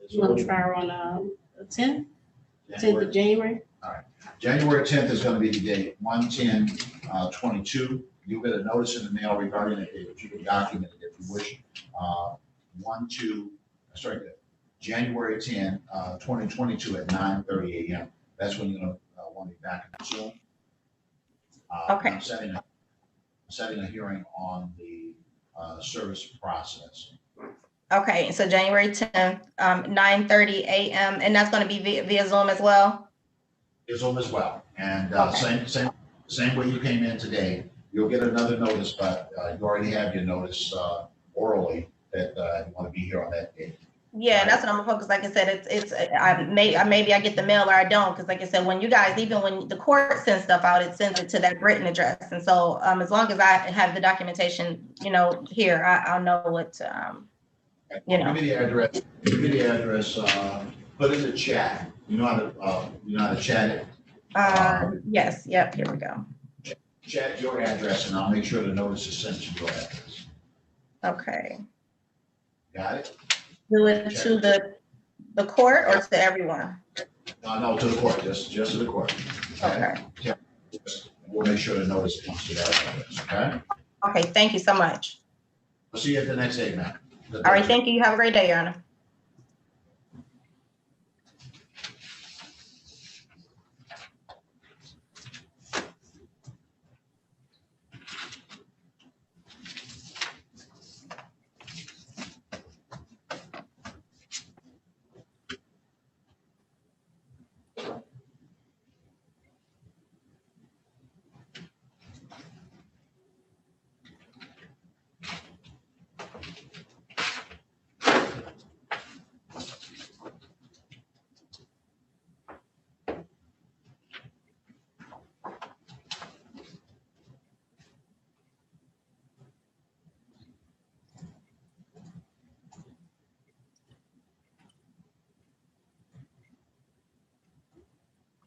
you want to try her on the 10th? 10th of January? January 10th is gonna be the date, 1/10/22. You'll get a notice in the mail regarding it, if you can document it if you wish. January 10, 2022 at 9:30 a.m. That's when you're gonna want to be back in Zoom. Okay. I'm setting a hearing on the service process. Okay, so January 10th, 9:30 a.m. And that's gonna be via Zoom as well? Zoom as well, and Okay. same way you came in today, you'll get another notice, but you already have your notice orally that you want to be here on that date. Yeah, that's what I'm focused. Like I said, maybe I get the mail or I don't, because like I said, when you guys, even when the court sends stuff out, it sends it to that written address. And so as long as I have the documentation, here, I'll know what, Give me the address. Put in the chat. You know how to chat it. Yes, yep, here we go. Chat your address, and I'll make sure the notice is sent to your address. Okay. Got it? Do it to the court or to everyone? No, to the court, just to the court. Okay. Yeah. We'll make sure the notice comes to that address, okay? Okay, thank you so much. I'll see you at the next day, man. All right, thank you. You have a great day, Your Honor.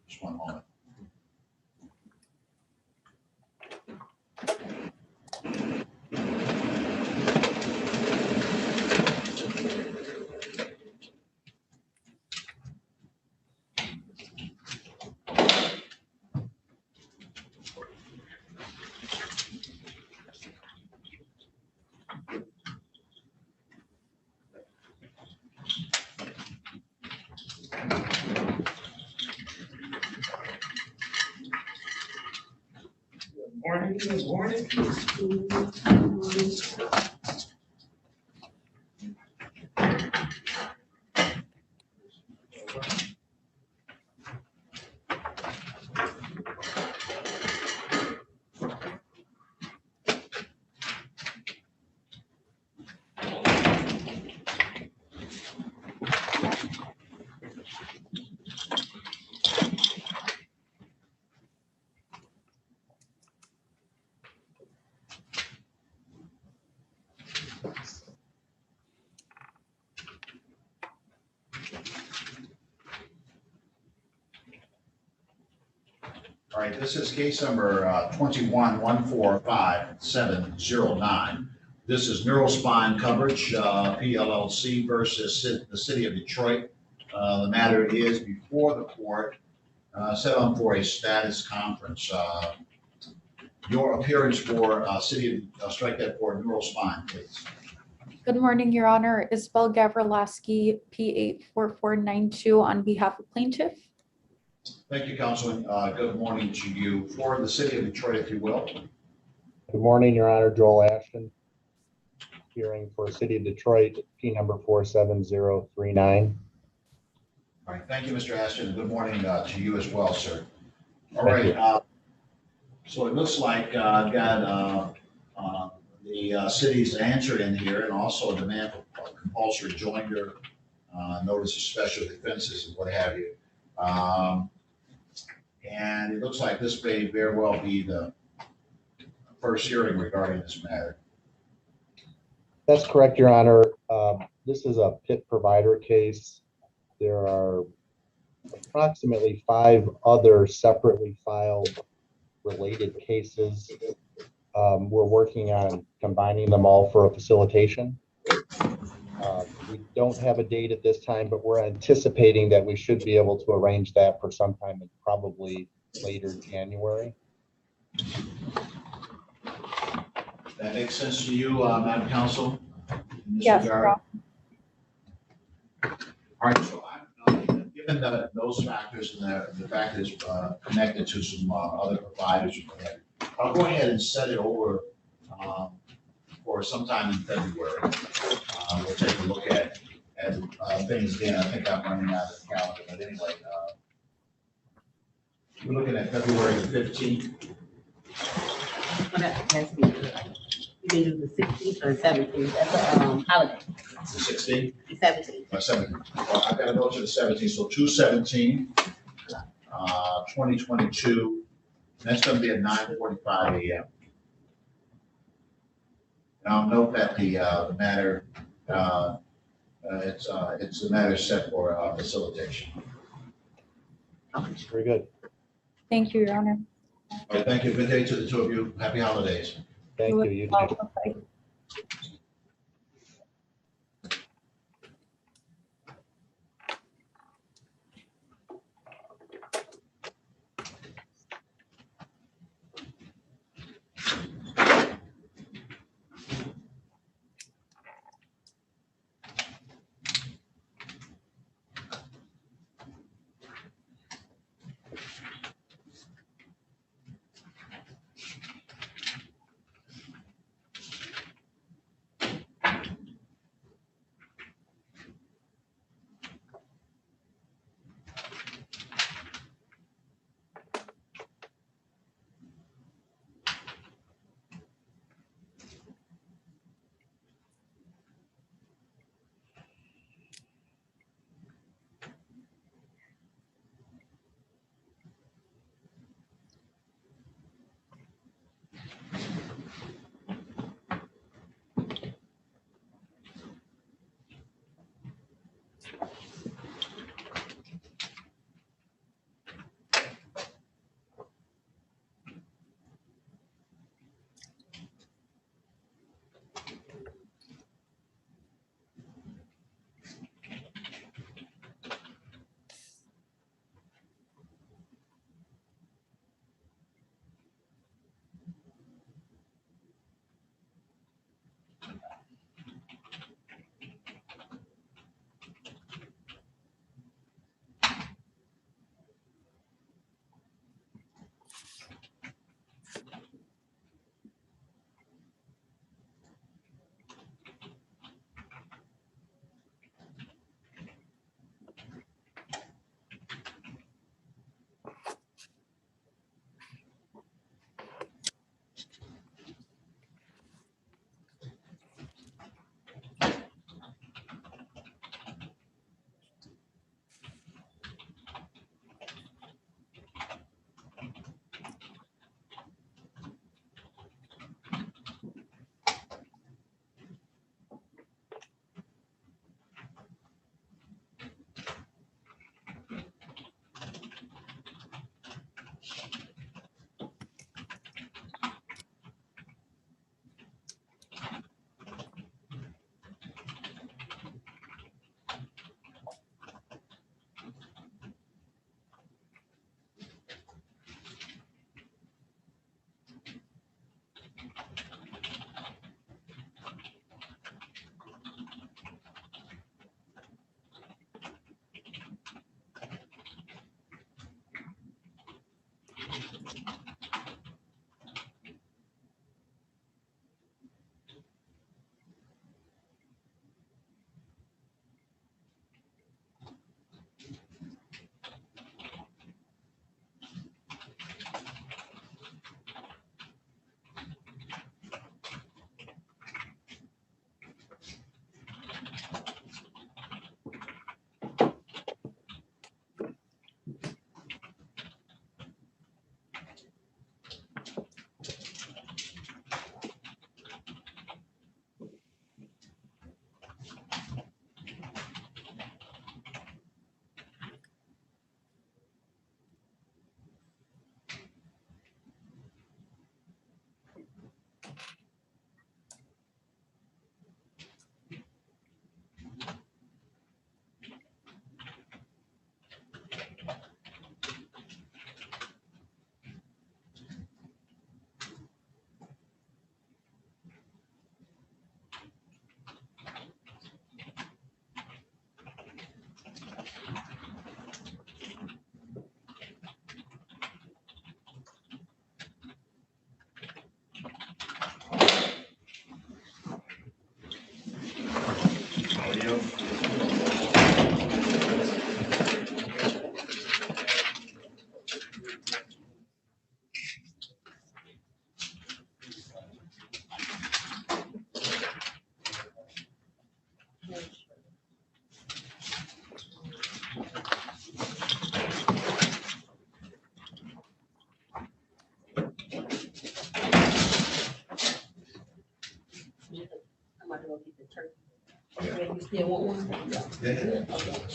Just one moment. Morning, good morning. All right, this is case number 21-145-709. This is Neurospine Coverage, PLLC versus the City of Detroit. The matter is before the court, set on for a status conference. Your appearance for City of, strike that for Neurospine, please. Good morning, Your Honor. Isabel Gavrilaski, P84492 on behalf of plaintiff. Thank you, Councilman. Good morning to you. For the City of Detroit, if you will. Good morning, Your Honor. Joel Ashton, hearing for City of Detroit, P number 47039. All right, thank you, Mr. Ashton. Good morning to you as well, sir. All Thank right, so it looks like I've got the city's answer in here, and also a demand for compulsory joinder, notice of special defenses and what have you. And it looks like this may very well be the first hearing regarding this matter. That's correct, Your Honor. This is a PIP provider case. There are approximately 5 other separately filed related cases. We're working on combining them all for a facilitation. We don't have a date at this time, but we're anticipating that we should be able to arrange that for sometime in probably later January. That makes sense to you, Madam Counsel? in this Yes, regard? All right, so given those factors and the fact that it's connected to some other providers, I'll go ahead and set it over for sometime in February. We'll take a look at things again. I think I'm running out of the calendar, but anyway, we're looking at February the 15th. That's good. You can do the 16th or 17th. That's a holiday. The 16th? The 17th. 17th. Well, I've got to go to the 17th, so 2/17, 2022. That's going to be at 9:45 a.m. And I'll note that the matter, it's the matter set for facilitation. Very good. Thank you, Your Honor. All right, thank you. Good day to the two of you. Happy holidays. Thank you. You too. Bye-bye. Okay, you still want one? Yeah. Let's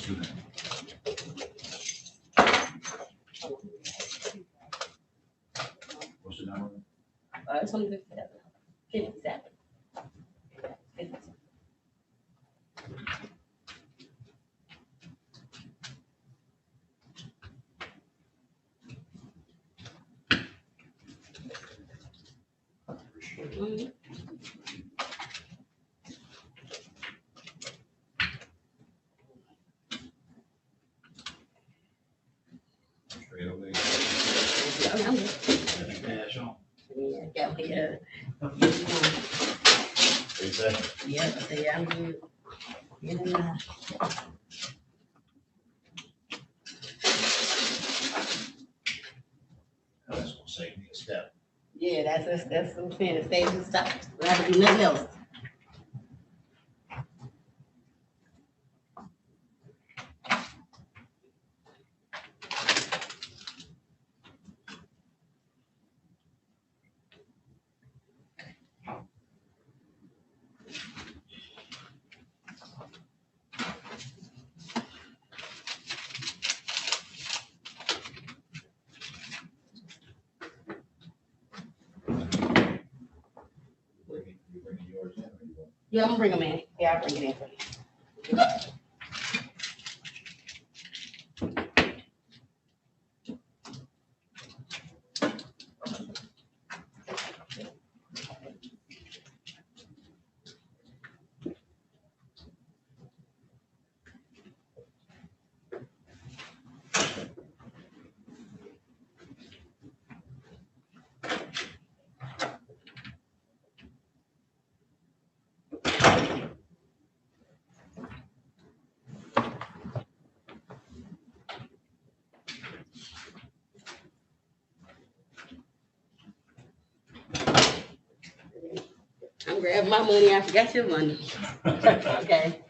do that. What's the number? It's only 57. 57. 57. Mhm. Straight away. Yeah, I'm good. Cash on. Yeah, got me, yeah. Exactly. Yeah, I say I'm good. Yeah. That's gonna save me a step. Yeah, that's what I'm saying, it saves us time, rather do nothing else. You bringing yours in or you want? Yeah, I'm gonna bring them in. Yeah, I'll bring it in for you. I'm grabbing my money, I forgot your money. Okay.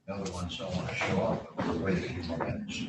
The other ones don't want to show up, but we'll wait a few more minutes.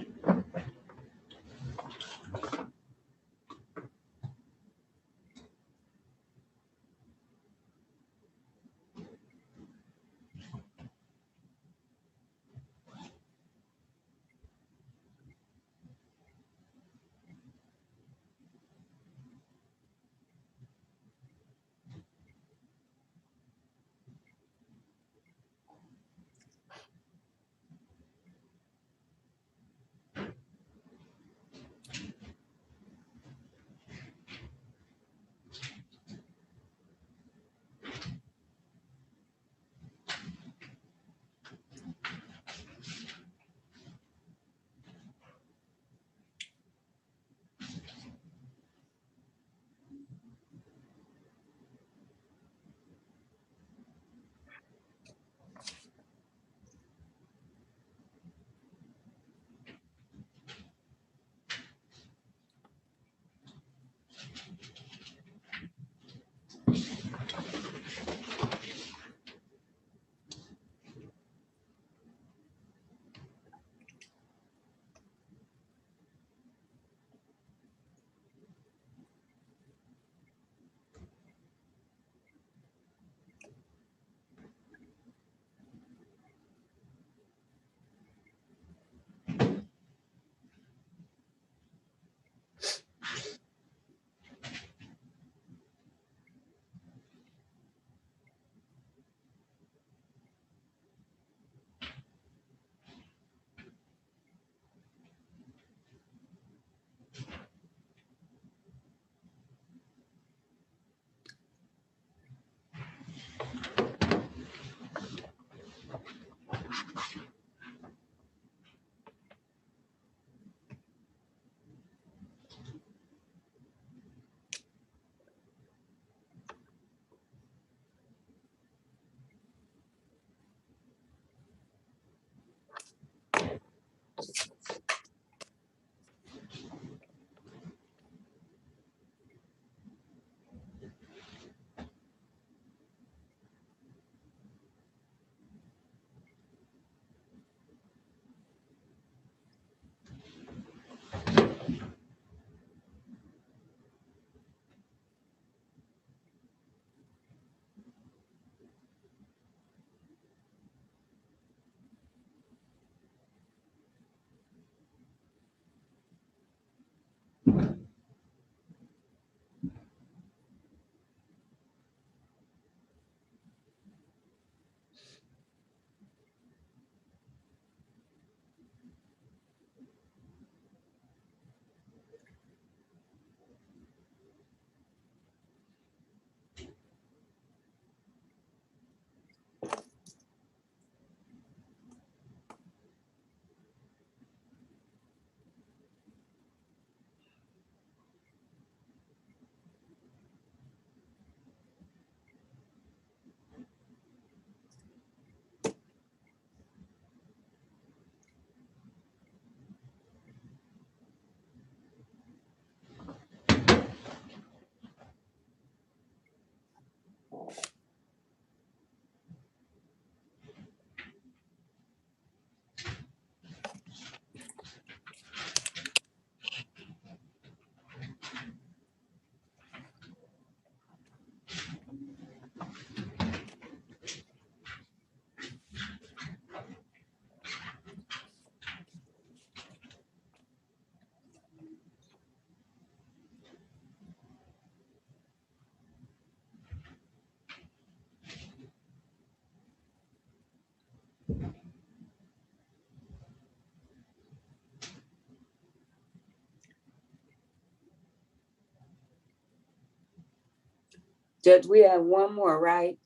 Judge, we have one more, right?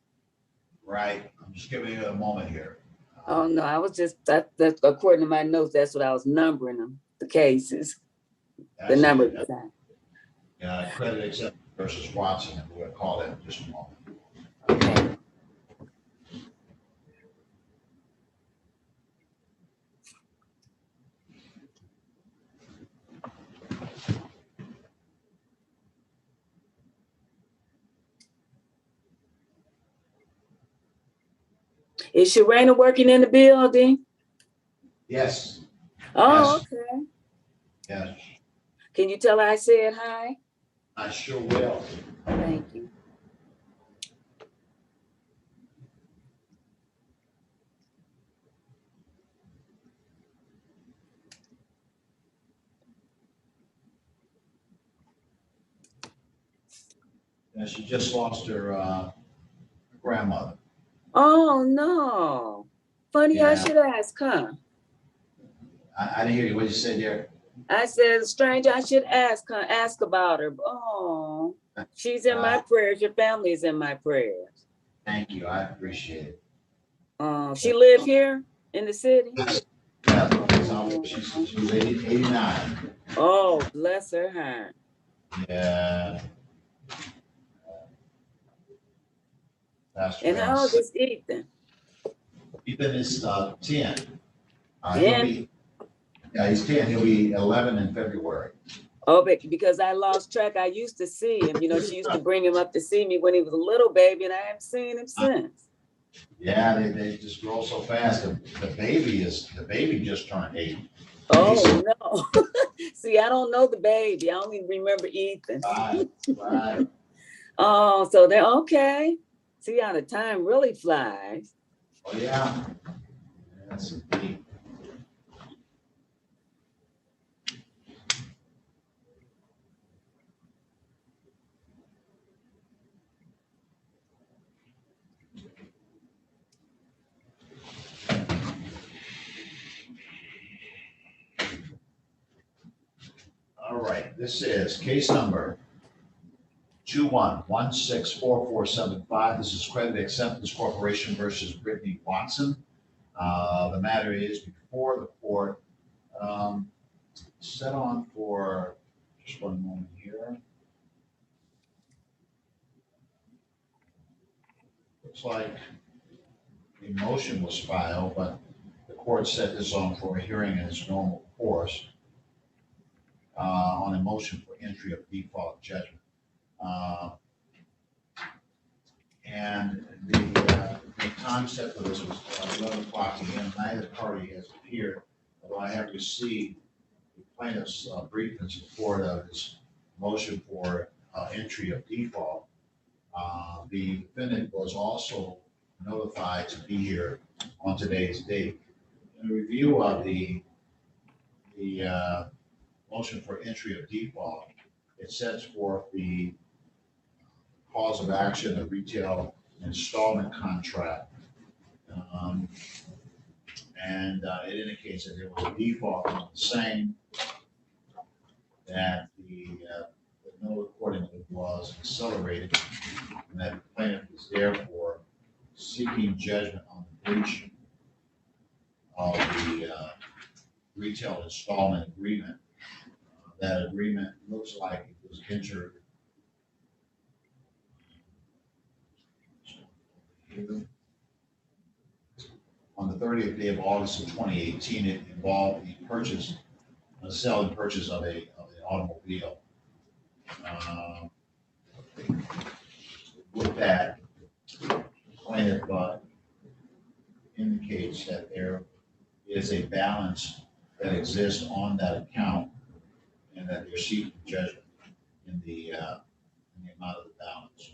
Right, I'm just giving you a moment here. Oh, no, I was just, that's according to my notes, that's what I was numbering them, the cases, the number. Credit acceptance versus Watson, and we're gonna call that in just a moment. Okay. Is Sharena working in the building? Yes, Oh, Yes. okay. yes, Can you tell her I said hi? I sure will. Thank you. Yeah, she just lost her grandmother. Oh, no. Funny, I Yeah. should ask, huh? I didn't hear you. What did you say there? I said, stranger, I should ask her, ask about her. Oh, she's in my prayers. Your family is in my prayers. Thank you. I appreciate it. She live here in the city? Yeah, she was 89. Oh, bless her heart. Yeah. And how old is Ethan? Ethan is 10. He'll 10? be, yeah, he's 10. He'll be 11 in February. Oh, because I lost track. I used to see him. You know, she used to bring him up to see me when he was a little baby, and I haven't seen him since. Yeah, they just grow so fast. The baby just turned 8. Oh, no. See, I don't know the baby. I only remember Ethan. Right. Oh, so they're okay. See how the time really flies. Oh, yeah. That's indeed. All right, this is case number 21164475. This is Credit Acceptance Corporation versus Brittany Watson. The matter is before the court. Set on for just one moment here. Looks like a motion was filed, but the court set this on for a hearing in its normal course on a motion for entry of default judgment. And the time set for this was 11 o'clock again. Neither party has appeared, although I have received the plaintiff's brief in support of his motion for entry of default. The defendant was also notified to be here on today's date. In review of the motion for entry of default, it sets forth the cause of action, a retail installment contract. And it indicates that there was a default on the same, that the note accordingly was accelerated, and that the plaintiff is therefore seeking judgment on the breach of the retail installment agreement. That agreement looks like it was entered on the 30th day of August of 2018. It involved the purchase, the sale and purchase of an automobile. With that, plaintiff indicates that there is a balance that exists on that account, and that they're seeking judgment in the amount of the balance.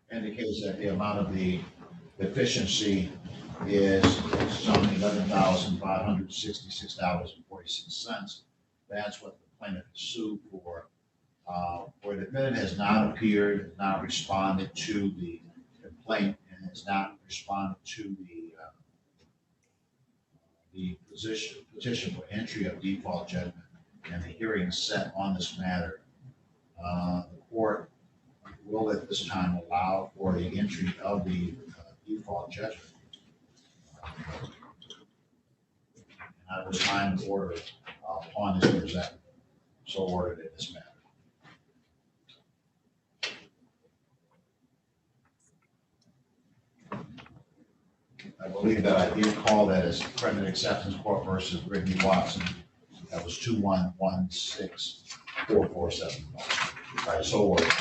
Indicates that the amount of the deficiency is some $11,566.46. That's what the plaintiff is sued for. Where the defendant has not appeared, has not responded to the complaint, and has not responded to the petition for entry of default judgment, and the hearing set on this matter. The court will at this time allow for the entry of the default judgment. And I will sign the order upon this presentment, so ordered in this matter. I believe that I did call that as Credit Acceptance Corp versus Brittany Watson. That was 2116447. All right, so ordered.